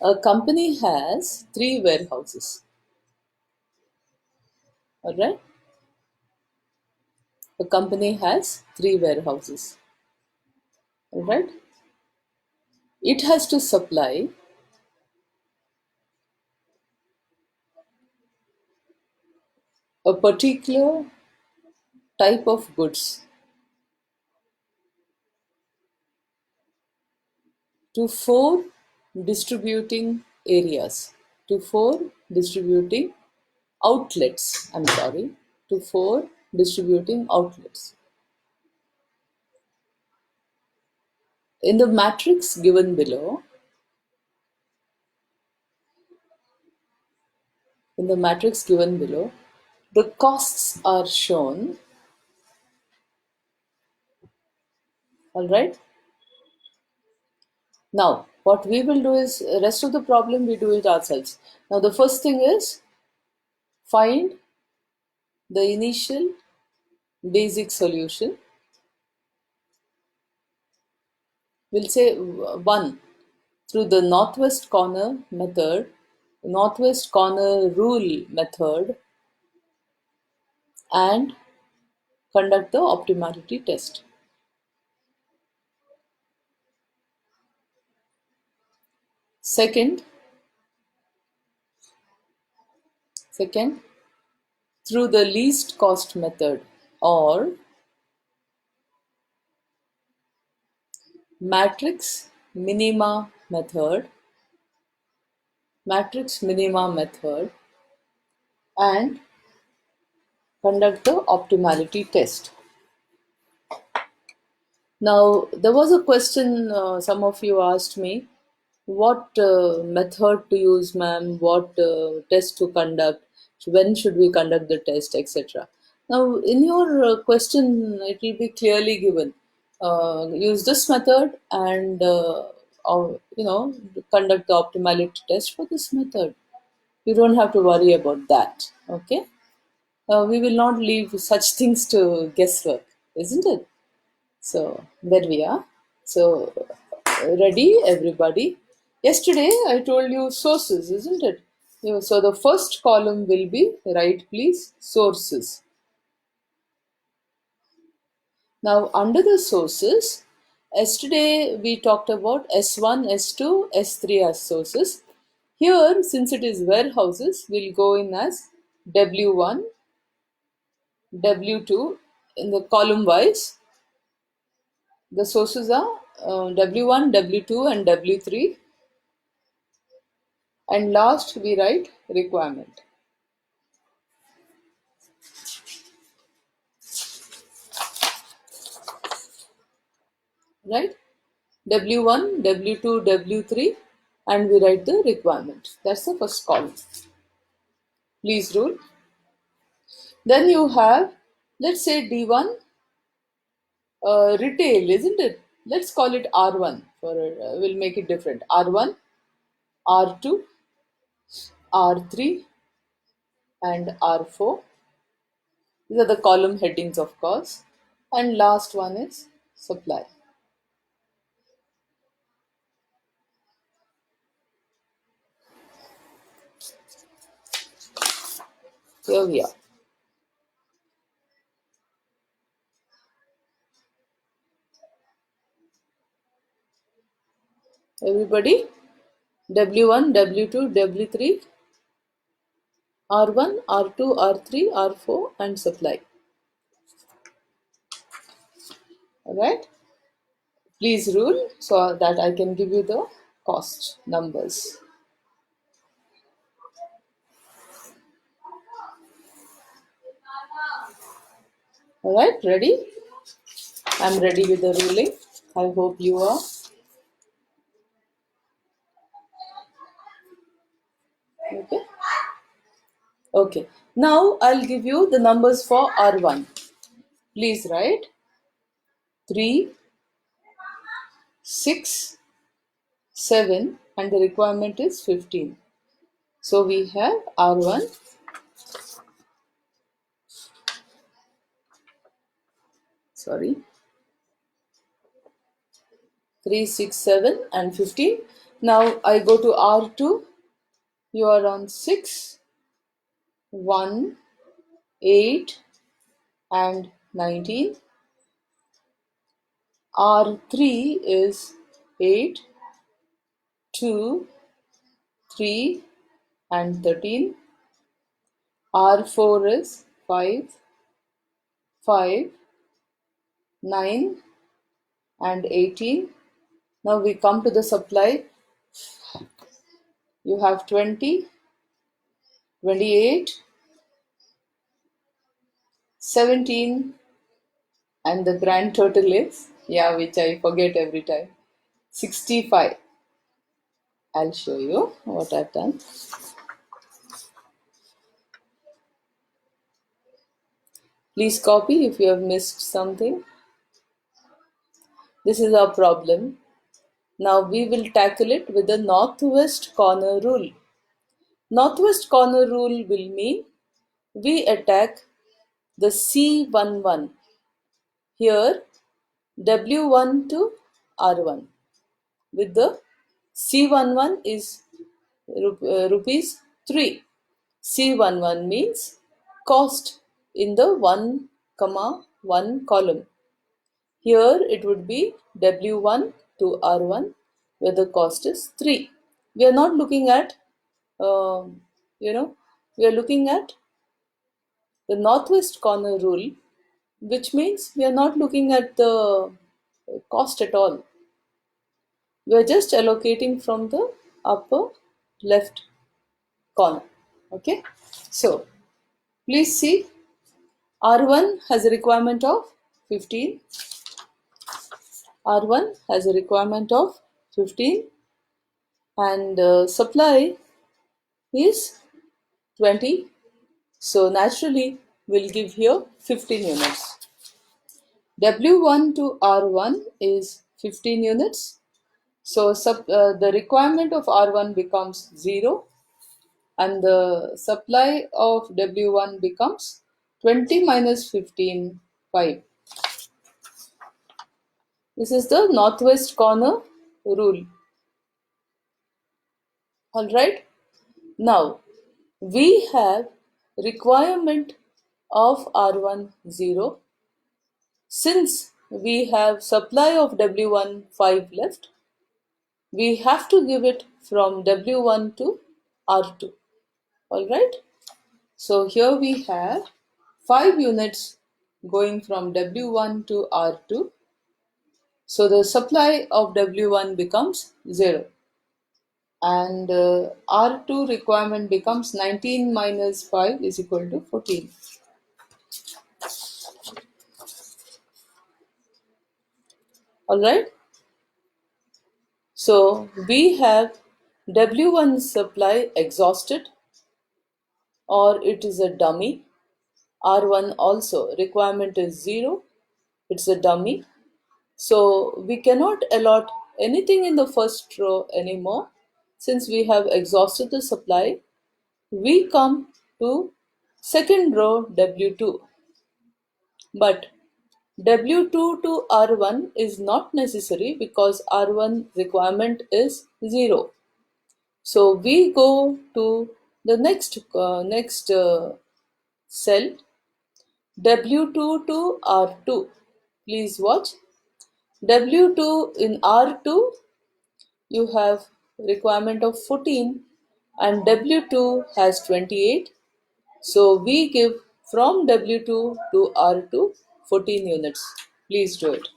A company has three warehouses. All right. A company has three warehouses. All right. It has to supply a particular type of goods to four distributing areas, to four distributing outlets. I'm sorry, to four distributing outlets. In the matrix given below, the costs are shown. All right. Now, what we will do is, rest of the problem we do it ourselves. Now, the first thing is find the initial basic solution. We'll say one, through the northwest corner method, northwest corner rule method, and conduct the optimality test. Second, through the least cost method or matrix minima method, matrix minima method, and conduct the optimality test. Now, there was a question some of you asked me, what method to use, ma'am, what test to conduct, when should we conduct the test, etc. Now, in your question, it will be clearly given. Use this method and conduct the optimality test for this method. You don't have to worry about that. Okay, we will not leave such things to guesswork, isn't it? So there we are. So ready, everybody? Yesterday I told you sources, isn't it? So the first column will be, right, please, sources. Now under the sources, yesterday we talked about S1, S2, S3 as sources. Here, since it is warehouses, we'll go in as W1, W2 in the column wise. The sources are W1, W2 and W3, and last we write requirement, right? W1, W2, W3, and we write the requirement. That's the first column. Please rule. Then you have, let's say D1, retail, isn't it? Let's call it R1 for we'll make it different. R1, R2, R3, and R4. These are the column headings, of course. And last one is supply. Here we are. Everybody, W1, W2, W3, R1, R2, R3, R4, and supply. Alright? Please rule so that I can give you the cost numbers. Alright, ready? I'm ready with the ruling. I hope you are. Okay? Okay. Now I'll give you the numbers for R1. Please write 3, 6, 7, and the requirement is 15. So we have R1, sorry, 3, 6, 7, and 15. Now I go to R2. You are on 6, 1, 8, and 19. R3 is 8, 2, 3, and 13. R4 is 5, 5, 9, and 18. Now we come to the supply. You have 20, 28, 17, and the grand total is, yeah, which I forget every time, 65. I'll show you what I've done. Please copy if you have missed something. This is our problem. Now we will tackle it with the northwest corner rule. Northwest corner rule will mean we attack the C11. Here W1 to R1 with the C11 is rupees 3. C11 means cost in the 1, 1 column. Here it would be W1 to R1 where the cost is 3. We are not looking at, we are looking at the northwest corner rule, which means we are not looking at the cost at all. We are just allocating from the upper left corner. Okay, so please see, R1 has a requirement of 15. R1 has a requirement of 15 and supply is 20. So naturally we'll give here 15 units. W1 to R1 is 15 units. So the requirement of R1 becomes 0 and the supply of W1 becomes 20 minus 15, 5. This is the northwest corner rule. Alright. Now we have requirement of R1 0. Since we have supply of W1 5 left, we have to give it from W1 to R2. Alright. So here we have 5 units going from W1 to R2. So the supply of W1 becomes 0 and R2 requirement becomes 19 minus 5 is equal to 14. Alright. So we have W1 supply exhausted or it is a dummy. R1 also requirement is 0. It's a dummy. So we cannot allot anything in the first row anymore. Since we have exhausted the supply, we come to second row W2. But W2 to R1 is not necessary because R1 requirement is 0. So we go to the next cell W2 to R2. Please watch. W2 in R2 you have requirement of 14 and W2 has 28. So we give from W2 to R2 14 units. Please do it.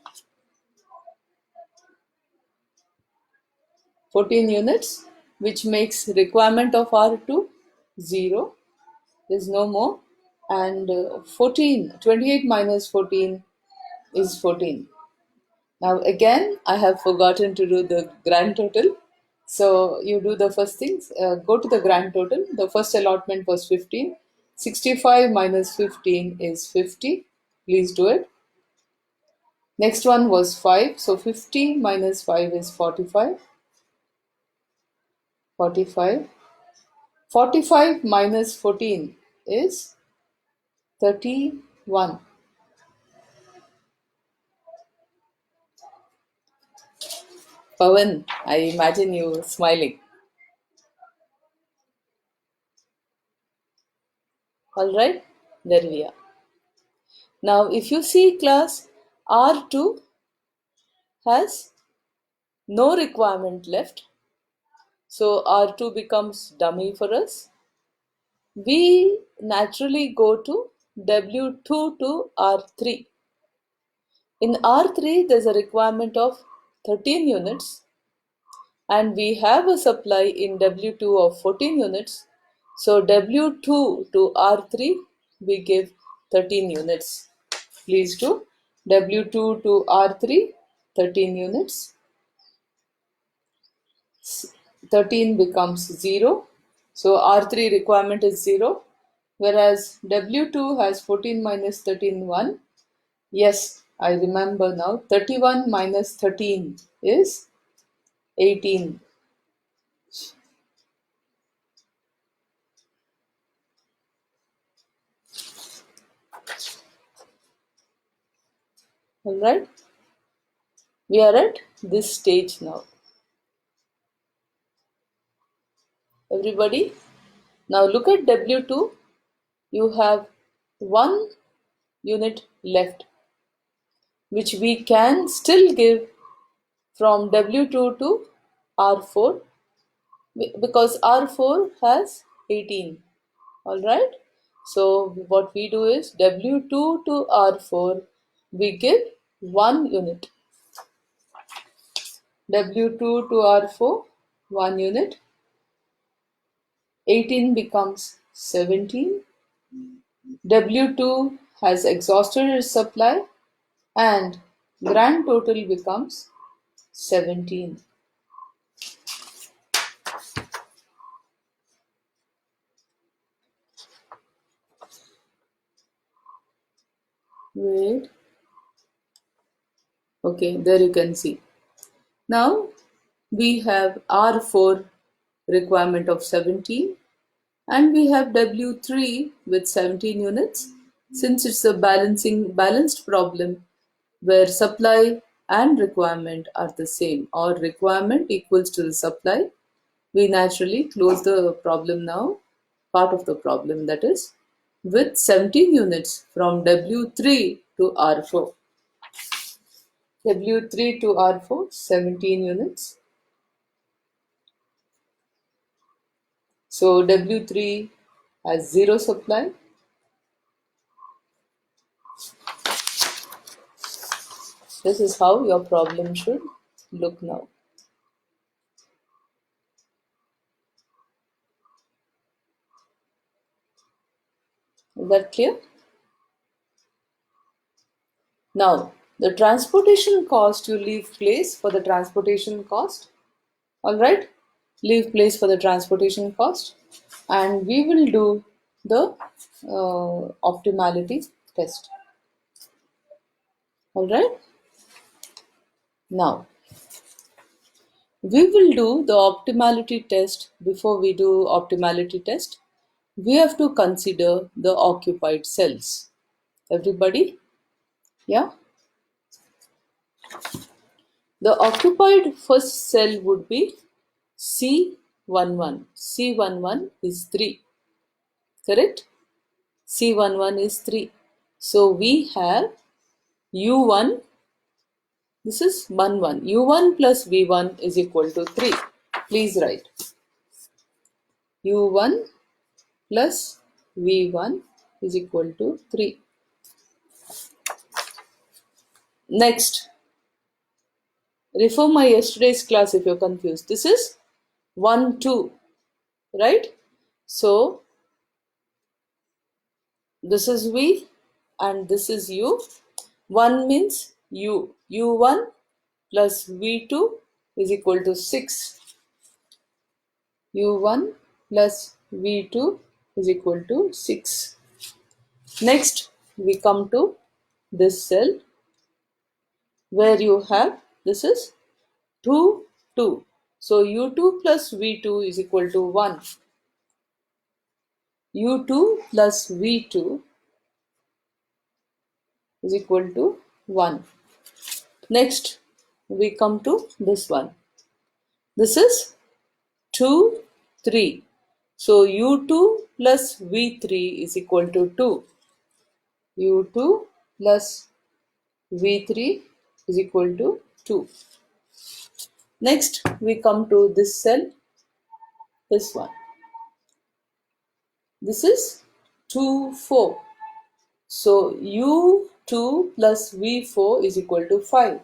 14 units, which makes requirement of R2 0. There's no more. And 28 minus 14 is 14. Now again, I have forgotten to do the grand total. So you do the first things, go to the grand total. The first allotment was 15. 65 minus 15 is 50. Please do it. Next one was 5. So 50 minus 5 is 45. 45. 45 minus 14 is 31. Pawan, I imagine you smiling. Alright, there we are. Now, if you see class, R2 has no requirement left. So R2 becomes dummy for us. We naturally go to W2 to R3. In R3, there's a requirement of 13 units and we have a supply in W2 of 14 units. So W2 to R3, we give 13 units. Please do. W2 to R3, 13 units. 13 becomes 0. So R3 requirement is 0. Whereas W2 has 14 minus 13, 1. Yes, I remember now. 31 minus 13 is 18. Alright. We are at this stage now. Everybody, now look at W2. You have 1 unit left, which we can still give from W2 to R4 because R4 has 18. Alright. So what we do is W2 to R4, we give 1 unit. W2 to R4, 1 unit. 18 becomes 17. W2 has exhausted its supply and grand total becomes 17. Wait. Okay, there you can see. Now we have R4 requirement of 17 and we have W3 with 17 units. Since it's a balanced problem where supply and requirement are the same or requirement equals to the supply, we naturally close the problem now, part of the problem, that is with 17 units from W3 to R4. W3 to R4, 17 units. So W3 has zero supply. This is how your problem should look now. Is that clear? Now, the transportation cost, you leave place for the transportation cost. Alright? Leave place for the transportation cost. And we will do the optimality test. Alright? Now, we will do the optimality test. Before we do optimality test, we have to consider the occupied cells. Everybody? Yeah? The occupied first cell would be C11. C11 is 3. Correct? C11 is 3. So we have U1. This is 1, 1. U1 plus V1 is equal to 3. Please write. U1 plus V1 is equal to 3. Next, refer my yesterday's class if you're confused. This is 1, 2, right? So, this is V and this is U. 1 means U. U1 plus V2 is equal to 6. U1 plus V2 is equal to 6. Next, we come to this cell where you have, this is 2, 2. So U2 plus V2 is equal to 1. U2 plus V2 is equal to 1. Next, we come to this one. This is 2, 3. So U2 plus V3 is equal to 2. U2 plus V3 is equal to 2. Next, we come to this cell, this one. This is 2, 4. So U2 plus V4 is equal to 5.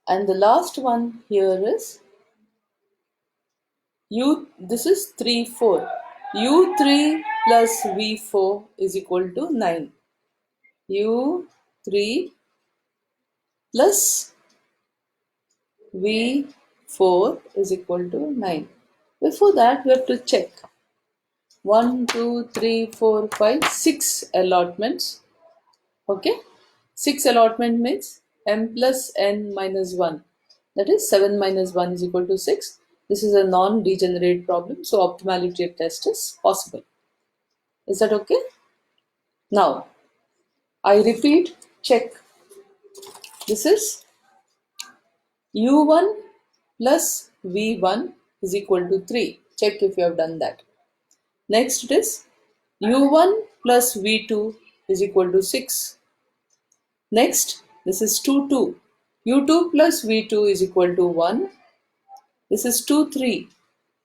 And the last one here is this is 3, 4. U3 plus V4 is equal to 9. U3 plus V4 is equal to 9. Before that, we have to check. 1, 2, 3, 4, 5, 6 allotments. Okay? 6 allotment means m plus n minus 1. That is 7 minus 1 is equal to 6. This is a non-degenerate problem, so optimality test is possible. Is that okay? Now, I repeat, check. This is U1 plus V1 is equal to 3. Check if you have done that. Next it is U1 plus V2 is equal to 6. Next, this is 2, 2. U2 plus V2 is equal to 1. This is 2, 3.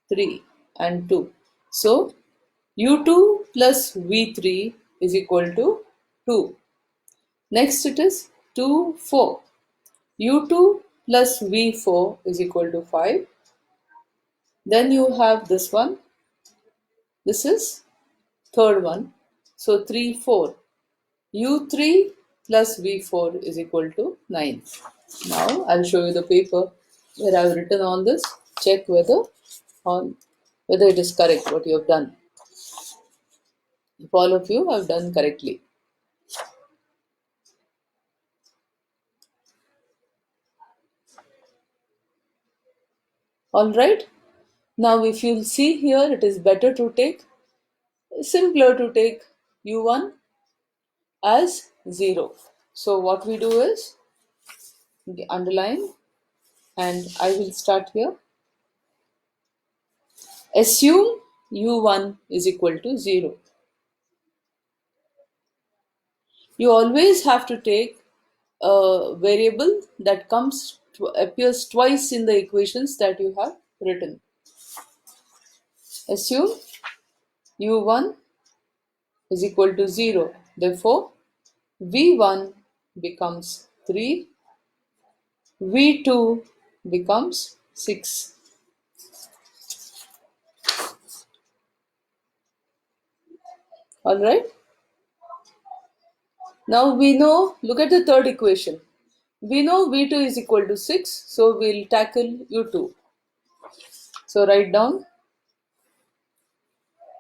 3 and 2. So, U2 plus V3 is equal to 2. Next it is 2, 4. u2 plus v4 is equal to 5. Then you have this one. This is third one. So 3, 4. u3 plus v4 is equal to 9. Now I'll show you the paper where I've written all this. Check on whether it is correct what you have done. If all of you have done correctly. Alright. Now if you'll see here, it is better to take, simpler to take u1 as 0. So what we do is underline, and I will start here. Assume u1 is equal to 0. You always have to take a variable that appears twice in the equations that you have written. Assume u1 is equal to 0. Therefore, v1 becomes 3, v2 becomes 6. Alright? Now we know, look at the third equation. We know v2 is equal to 6, so we'll tackle u2. So write down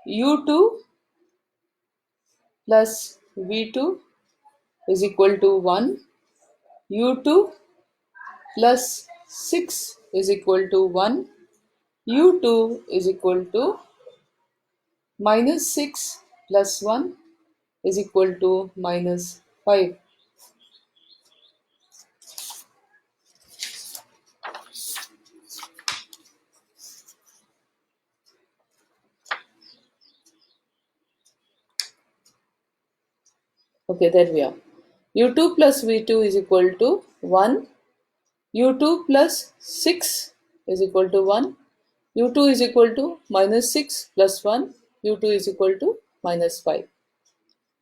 u2 plus v2 is equal to 1. u2 plus 6 is equal to 1. u2 is equal to minus 6 plus 1 is equal to minus 5. Okay, there we are. u2 plus v2 is equal to 1. u2 plus 6 is equal to 1. u2 is equal to minus 6 plus 1. u2 is equal to minus 5.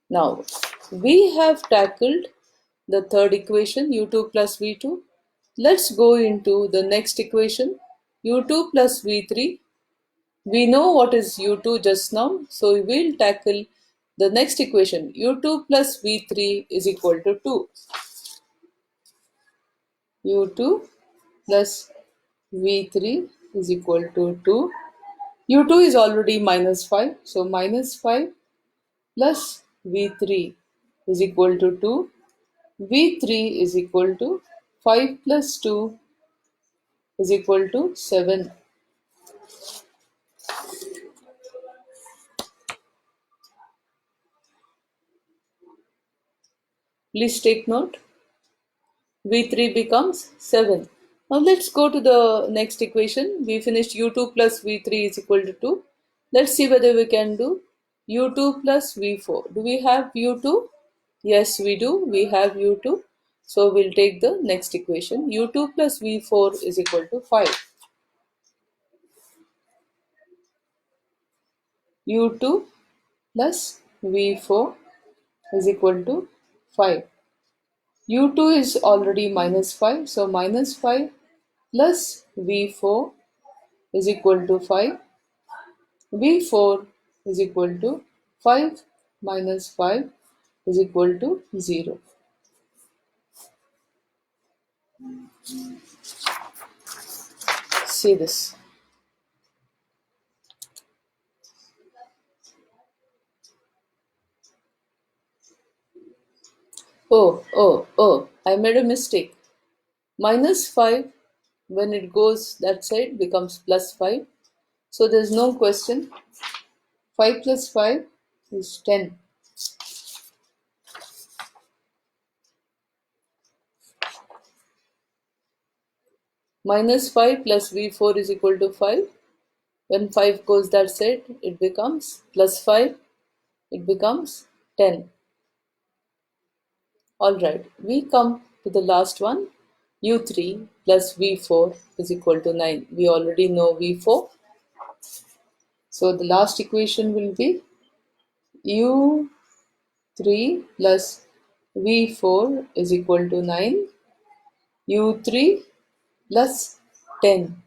Now, we have tackled the third equation, u2 plus v2. Let's go into the next equation, u2 plus v3. We know what is u2 just now, so we'll tackle the next equation, u2 plus v3 is equal to 2. u2 plus v3 is equal to 2. u2 is already minus 5, so minus 5 plus v3 is equal to 2. v3 is equal to 5 plus 2 is equal to 7. Please take note. v3 becomes 7. Now let's go to the next equation. We finished u2 plus v3 is equal to 2. Let's see whether we can do u2 plus v4. Do we have u2? Yes, we do. We have u2. So we'll take the next equation. u2 plus v4 is equal to 5. u2 plus v4 is equal to 5. u2 is already minus 5. So minus 5 plus v4 is equal to 5. v4 is equal to 5 minus 5 is equal to 0. See this. Oh, I made a mistake. Minus 5, when it goes that side, becomes plus 5. So there's no question. 5 plus 5 is 10. Minus 5 plus v4 is equal to 5. When 5 goes that side, it becomes plus 5. It becomes 10. Alright, we come to the last one. u3 plus v4 is equal to 9. We already know v4. So the last equation will be u3 plus V4 is equal to 9. U3 plus 10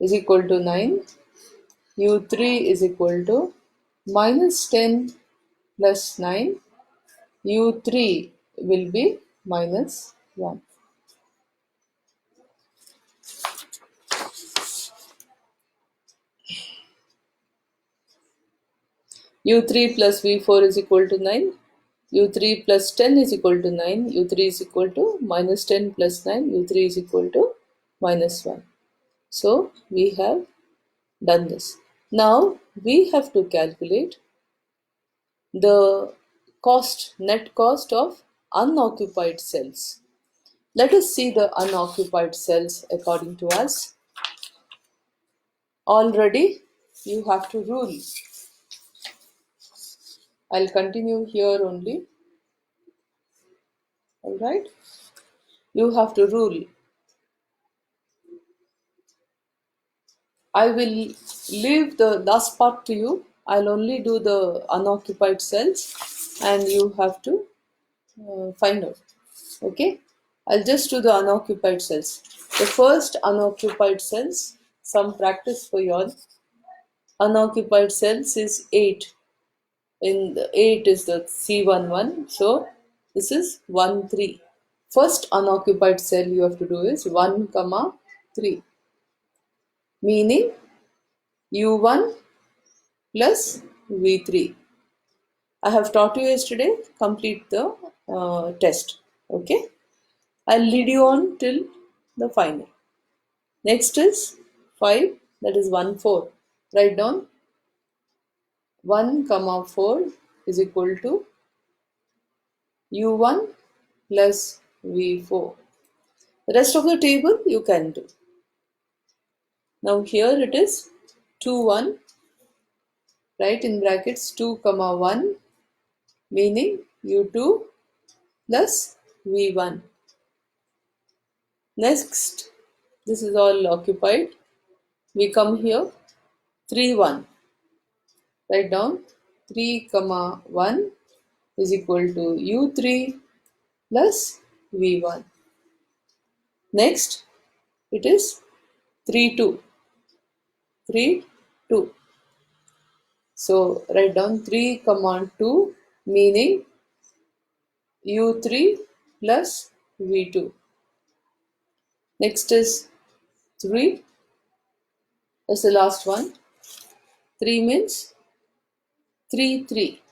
is equal to 9. U3 is equal to minus 10 plus 9. U3 will be minus 1. U3 plus V4 is equal to 9. U3 plus 10 is equal to 9. U3 is equal to minus 10 plus 9. U3 is equal to minus 1. So we have done this. Now we have to calculate the net cost of unoccupied cells. Let us see the unoccupied cells according to us. Already you have to rule. I'll continue here only. Alright? You have to rule. I will leave the last part to you. I'll only do the unoccupied cells and you have to find out. Okay? I'll just do the unoccupied cells. The first unoccupied cells, some practice for you all. Unoccupied cells is 8. In the 8 is the C11. So this is 1, 3. First unoccupied cell you have to do is 1, 3. Meaning U1 plus V3. I have taught you yesterday, complete the test. Okay. I'll lead you on till the final. Next is 5, that is 1, 4. Write down 1, 4 is equal to U1 plus V4. The rest of the table you can do. Now here it is 2, 1. Write in brackets 2, 1, meaning U2 plus V1. Next, this is all occupied. We come here 3, 1. Write down 3, 1 is equal to U3 plus V1. Next, it is 3, 2. 3, 2. So write down 3, 2 meaning U3 plus V2. Next is 3. That's the last one. 3 means 3, 3,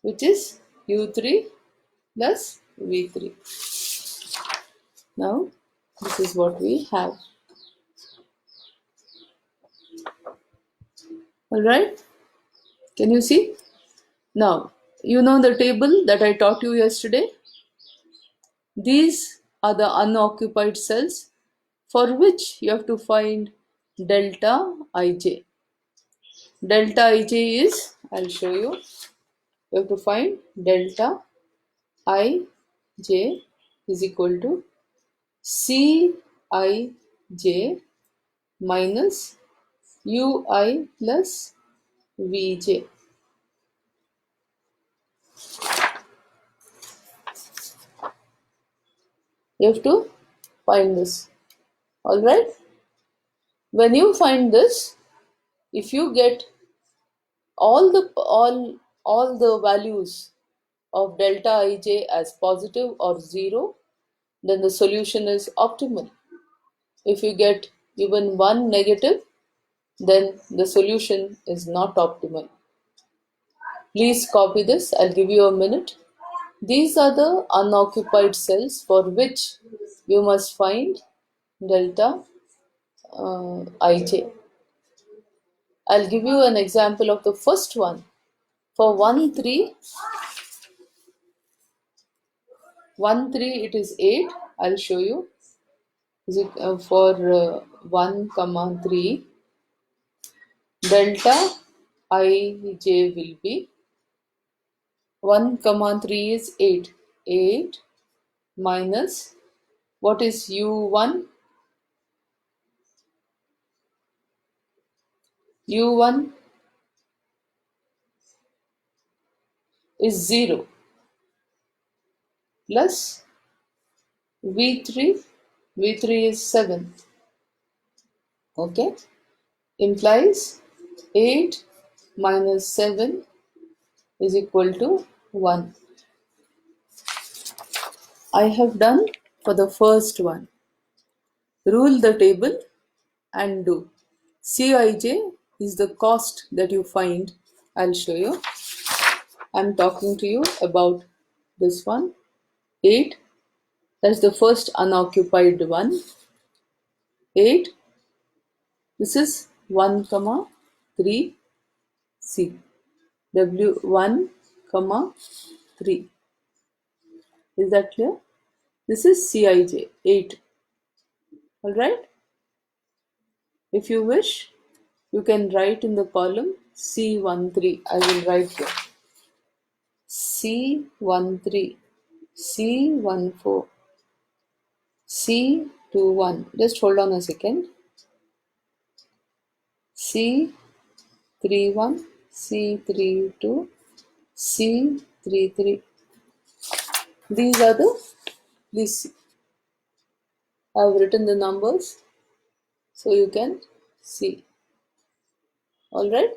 which is U3 plus V3. Now, this is what we have. Alright? Can you see? Now, you know the table that I taught you yesterday? These are the unoccupied cells for which you have to find delta ij. Delta ij is, I'll show you. You have to find delta ij is equal to Cij minus Ui plus Vj. You have to find this. Alright? When you find this, if you get all the values of delta ij as positive or 0, then the solution is optimal. If you get even one negative, then the solution is not optimal. Please copy this. I'll give you a minute. These are the unoccupied cells for which you must find delta ij. I'll give you an example of the first one. For 1, 3, 1, 3, it is 8. I'll show you. For 1, 3, delta ij will be 1, 3 is 8. 8 minus, what is u1? u1 is 0 plus V3, V3 is 7, okay, implies 8 minus 7 is equal to 1. I have done for the first one. Rule the table and do. Cij is the cost that you find. I'll show you. I'm talking to you about this one. 8, that's the first unoccupied one. 8, this is 1 comma 3 C. W1 comma 3. Is that clear? This is Cij 8. Alright? If you wish, you can write in the column C13. I will write here. C13, C14, C21. Just hold on a second. C31, C32, C33. These are the, please see. I have written the numbers so you can see. Alright?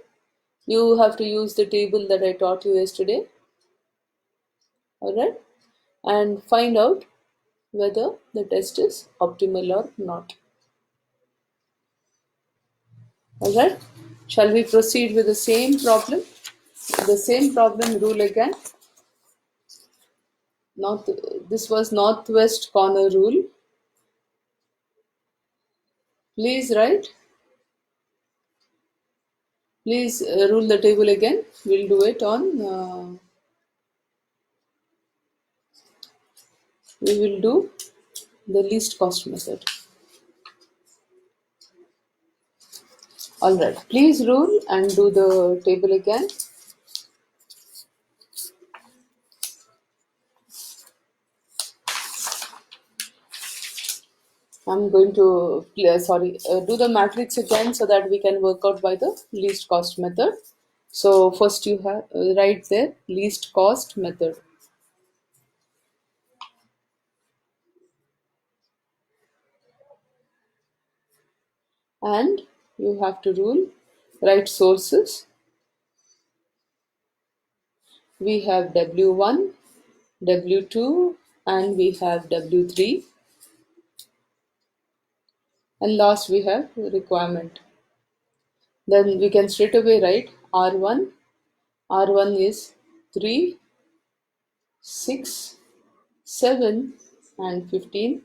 You have to use the table that I taught you yesterday. Alright? And find out whether the test is optimal or not. Alright? Shall we proceed with the same problem? The same problem rule again. This was northwest corner rule. Please write. Please rule the table again. We'll do it on. We will do the least cost method. Alright. Please rule and do the table again. I'm going to do the matrix again so that we can work out by the least cost method. So first you have write there least cost method. And you have to rule, write sources. We have W1, W2 and we have W3. And last we have requirement. Then we can straight away write R1. R1 is 3, 6, 7 and 15.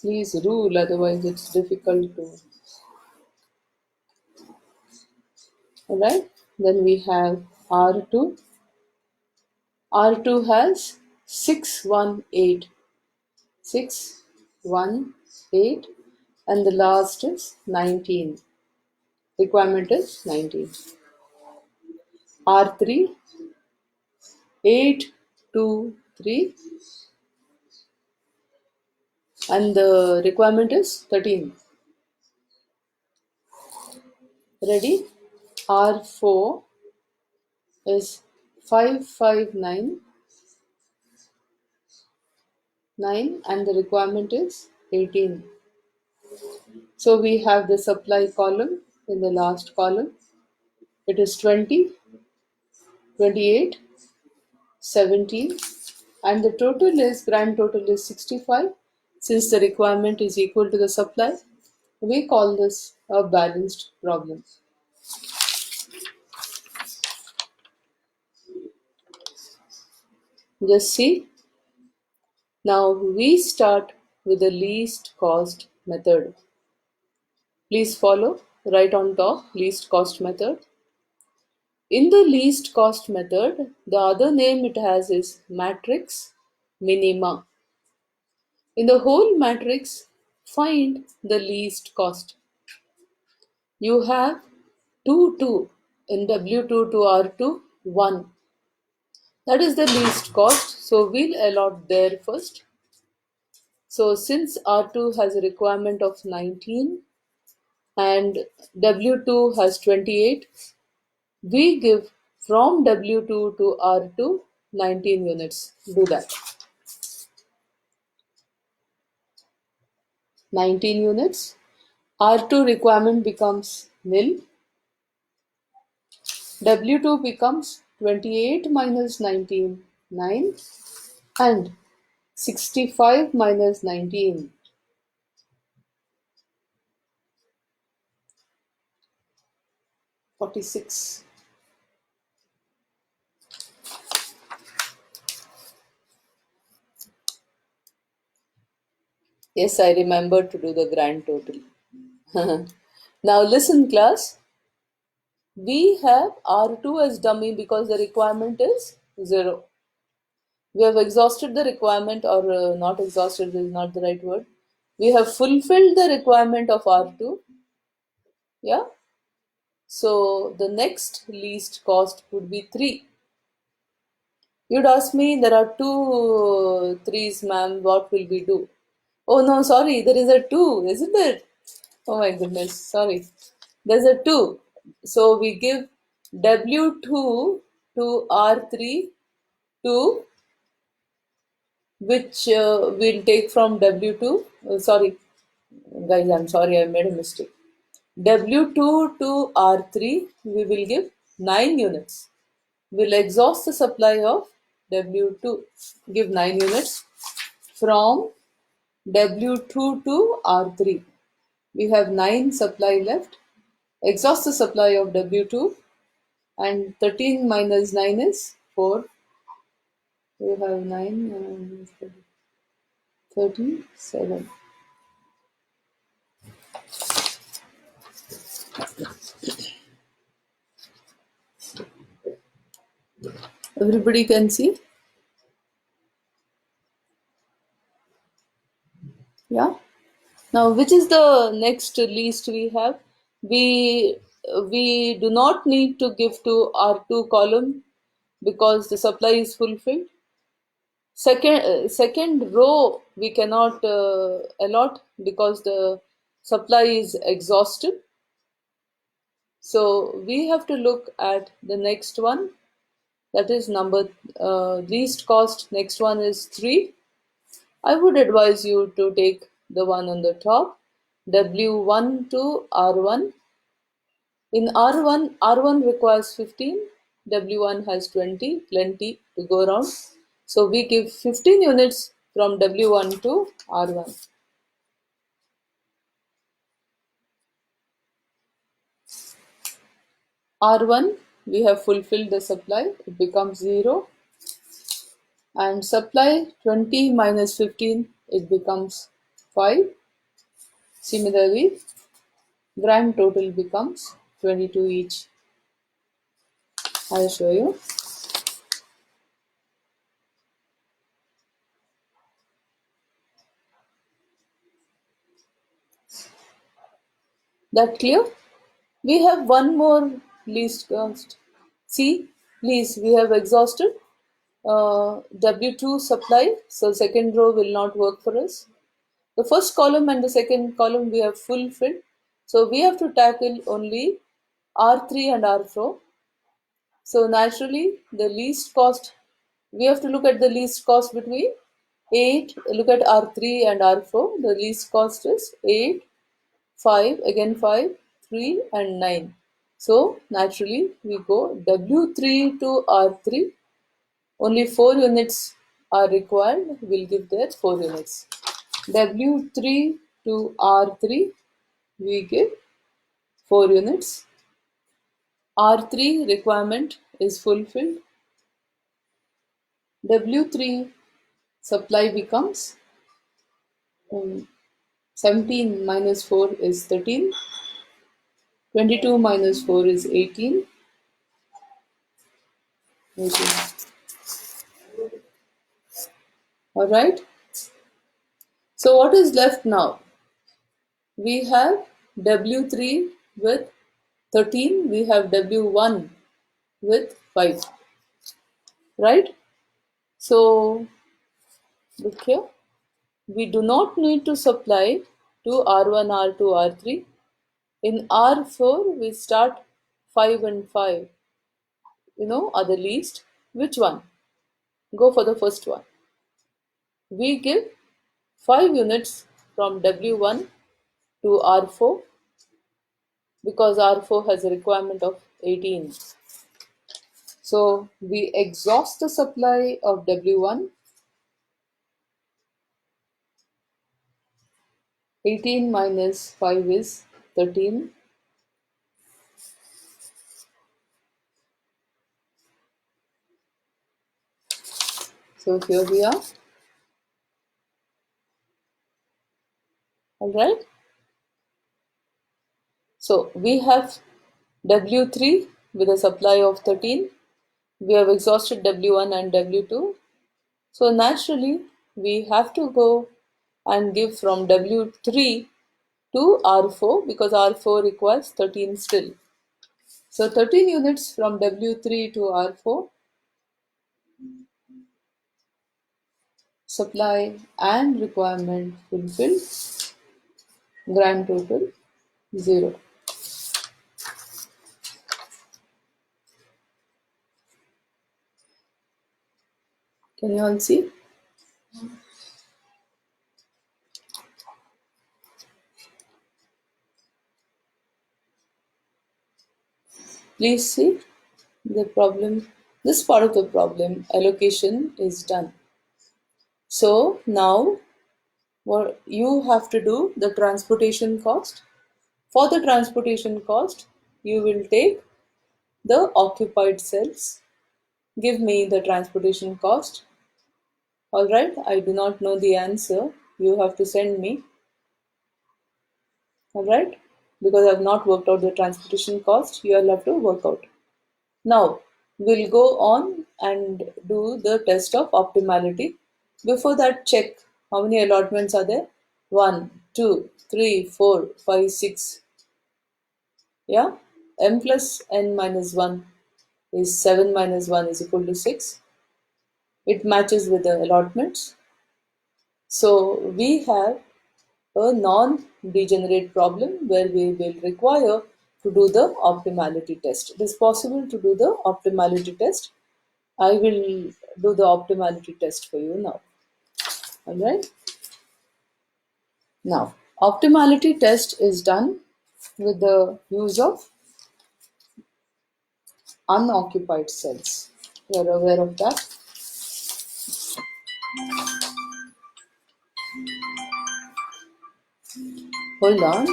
Please rule, otherwise it's difficult to. Alright, then we have R2. R2 has 618. 618 and the last is 19. Requirement is 19. R3 823 and the requirement is 13. Ready? R4 is 559 and the requirement is 18. So we have the supply column in the last column. It is 20, 28, 17 and the grand total is 65. Since the requirement is equal to the supply, we call this a balanced problem. Just see. Now we start with the least cost method. Please follow right on top, least cost method. In the least cost method, the other name it has is matrix minima. In the whole matrix, find the least cost. You have 2 in W2 to R2, 1. That is the least cost, so we'll allot there first. So since R2 has a requirement of 19, and W2 has 28. We give from W2 to R2 19 units. Do that. 19 units. R2 requirement becomes nil. W2 becomes 28 minus 19, 9, and 65 minus 19, 46. Yes, I remember to do the grand total. Now listen, class. We have R2 as dummy because the requirement is 0. We have exhausted the requirement, or not exhausted is not the right word. We have fulfilled the requirement of R2. Yeah. So the next least cost would be 3. You'd ask me, there are two threes, ma'am, what will we do? Oh no, sorry, there is a 2, isn't it? Oh my goodness, sorry. There's a 2. So we give W2 to R3 2, which we'll take from W2. Sorry, guys, I'm sorry, I made a mistake. W2 to R3, we will give 9 units. We'll exhaust the supply of W2, give 9 units from W2 to R3. We have 9 supply left. Exhaust the supply of W2, and 13 minus 9 is 4. We have 9, 37. Everybody can see? Yeah. Now, which is the next least we have? We do not need to give to R2 column because the supply is fulfilled. Second row we cannot allot because the supply is exhausted. So we have to look at the next one, that is number least cost. Next one is 3. I would advise you to take the one on the top, W1 to R1. In R1 requires 15, W1 has 20, plenty to go around. So we give 15 units from W1 to R1. R1, we have fulfilled the supply, it becomes 0. And supply 20 minus 15, it becomes 5. Similarly, grand total becomes 22 each. I'll show you. That clear? We have one more least cost. See, please, we have exhausted W2 supply, so second row will not work for us. The first column and the second column we have fulfilled, so we have to tackle only R3 and R4. So naturally, the least cost, we have to look at the least cost between 8, look at R3 and R4. The least cost is 8, 5, again 5, 3 and 9. So naturally, we go W3 to R3. Only 4 units are required. We'll give there 4 units. W3 to R3, we give 4 units. R3 requirement is fulfilled. W3 supply becomes 17 minus 4 is 13. 22 minus 4 is 18. 18. Alright. So what is left now? We have W3 with 13. We have W1 with 5. Right? So look here. We do not need to supply to R1, R2, R3. In R4, we start 5 and 5, are the least. Which one? Go for the first one. We give 5 units from W1 to R4 because R4 has a requirement of 18. So we exhaust the supply of W1. 18 minus 5 is 13. So here we are. Alright. So we have W3 with a supply of 13. We have exhausted W1 and W2. So naturally, we have to go and give from W3 to R4 because R4 requires 13 still. So 13 units from W3 to R4, supply and requirement fulfilled, grand total 0. Can you all see? Please see the problem. This part of the problem, allocation, is done. So now what you have to do, the transportation cost. For the transportation cost, you will take the occupied cells. Give me the transportation cost. Alright, I do not know the answer. You have to send me. Alright, because I have not worked out the transportation cost, you will have to work out. Now, we'll go on and do the test of optimality. Before that, check how many allotments are there. 1, 2, 3, 4, 5, 6. Yeah, m plus n minus 1 is 7 minus 1 is equal to 6. It matches with the allotments. So we have a non-degenerate problem where we will require to do the optimality test. It is possible to do the optimality test. I will do the optimality test for you now. Alright. Now, optimality test is done with the use of unoccupied cells. You are aware of that? Hold on.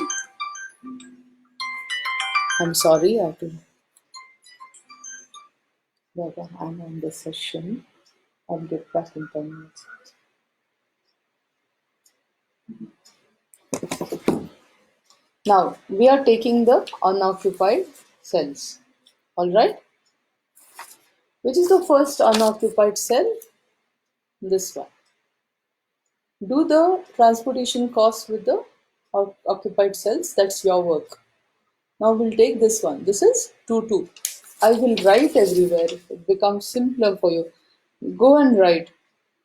I'm sorry, I have to. I'm on the session. I'll get back in 10 minutes. Now, we are taking the unoccupied cells. Alright? Which is the first unoccupied cell? This one. Do the transportation cost with the occupied cells. That's your work. Now we'll take this one. This is 2, 2. I will write everywhere. It becomes simpler for you. Go and write.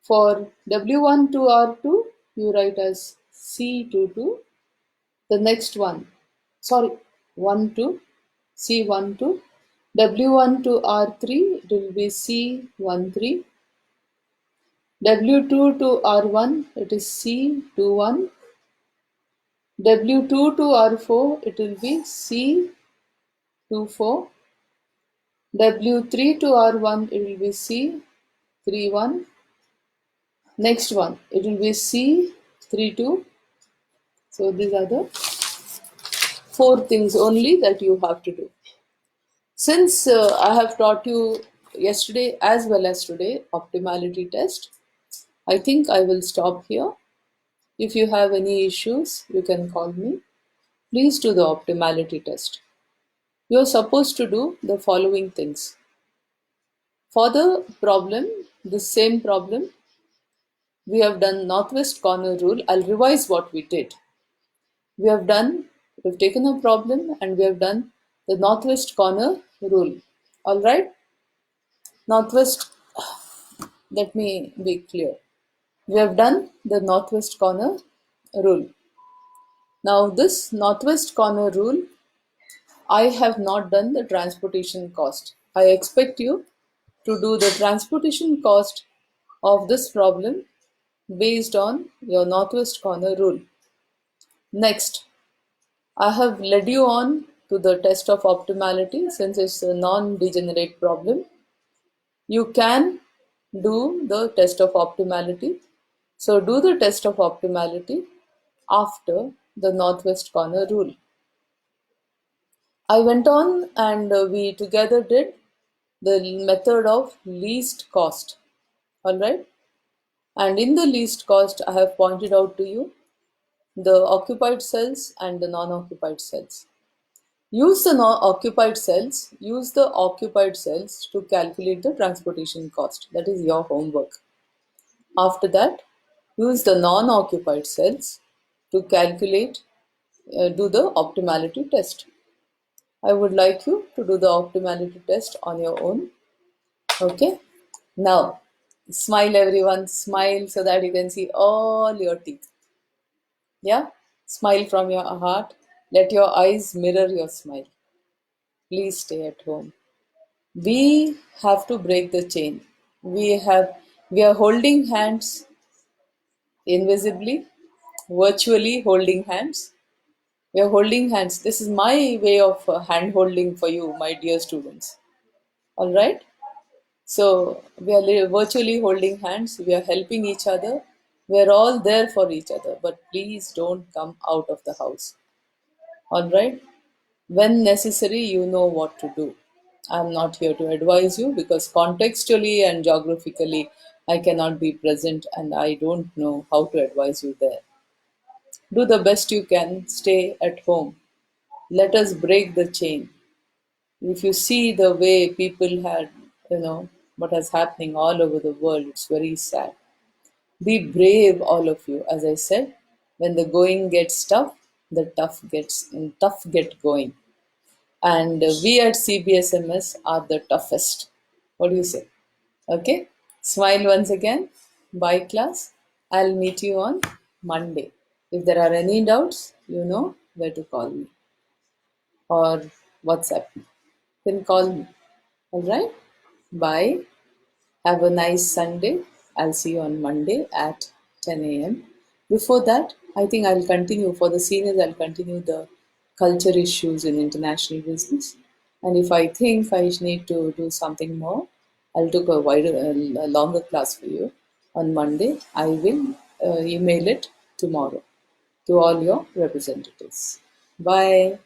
For W1 to R2, you write as C22. The next one, sorry, 1 to C1 to W1 to R3, it will be C13. W2 to R1, it is C21. W2 to R4, it will be C24. W3 to R1, it will be C31. Next one, it will be C32. So these are the 4 things only that you have to do. Since I have taught you yesterday as well as today optimality test, I think I will stop here. If you have any issues, you can call me. Please do the optimality test. You are supposed to do the following things. For the problem, the same problem, we have done northwest corner rule. I'll revise what we did. We've taken a problem and we have done the northwest corner rule. Alright? Northwest, let me be clear. We have done the northwest corner rule. Now, this northwest corner rule, I have not done the transportation cost. I expect you to do the transportation cost of this problem based on your northwest corner rule. Next, I have led you on to the test of optimality since it's a non degenerate problem. You can do the test of optimality. So, do the test of optimality after the northwest corner rule. I went on and we together did the method of least cost. All right. And in the least cost, I have pointed out to you the occupied cells and the non-occupied cells. Use the occupied cells to calculate the transportation cost. That is your homework. After that, use the non-occupied cells to calculate, do the optimality test. I would like you to do the optimality test on your own. Okay. Now, smile everyone, smile so that you can see all your teeth. Yeah? Smile from your heart. Let your eyes mirror your smile. Please stay at home. We have to break the chain. We have we are holding hands invisibly, virtually holding hands. We are holding hands. This is my way of hand holding for you, my dear students. All right? So we are virtually holding hands, we are helping each other, we are all there for each other, but please don't come out of the house. All right? When necessary, you know what to do. I'm not here to advise you because contextually and geographically, I cannot be present and I don't know how to advise you there. Do the best you can, stay at home. Let us break the chain. If you see the way people had, what is happening all over the world, it's very sad. Be brave, all of you. As I said, when the going gets tough, the tough get going. And we at CBSMS are the toughest. What do you say? Okay? Smile once again. Bye, class. I'll meet you on Monday. If there are any doubts, you know where to call me or WhatsApp me. You can call me. All right? Bye. Have a nice Sunday. I'll see you on Monday at 10 a.m. Before that, I think I'll continue for the seniors, I'll continue the culture issues in international business. And if I think I need to do something more, I'll take a longer class for you on Monday. I will email it tomorrow to all your representatives. Bye.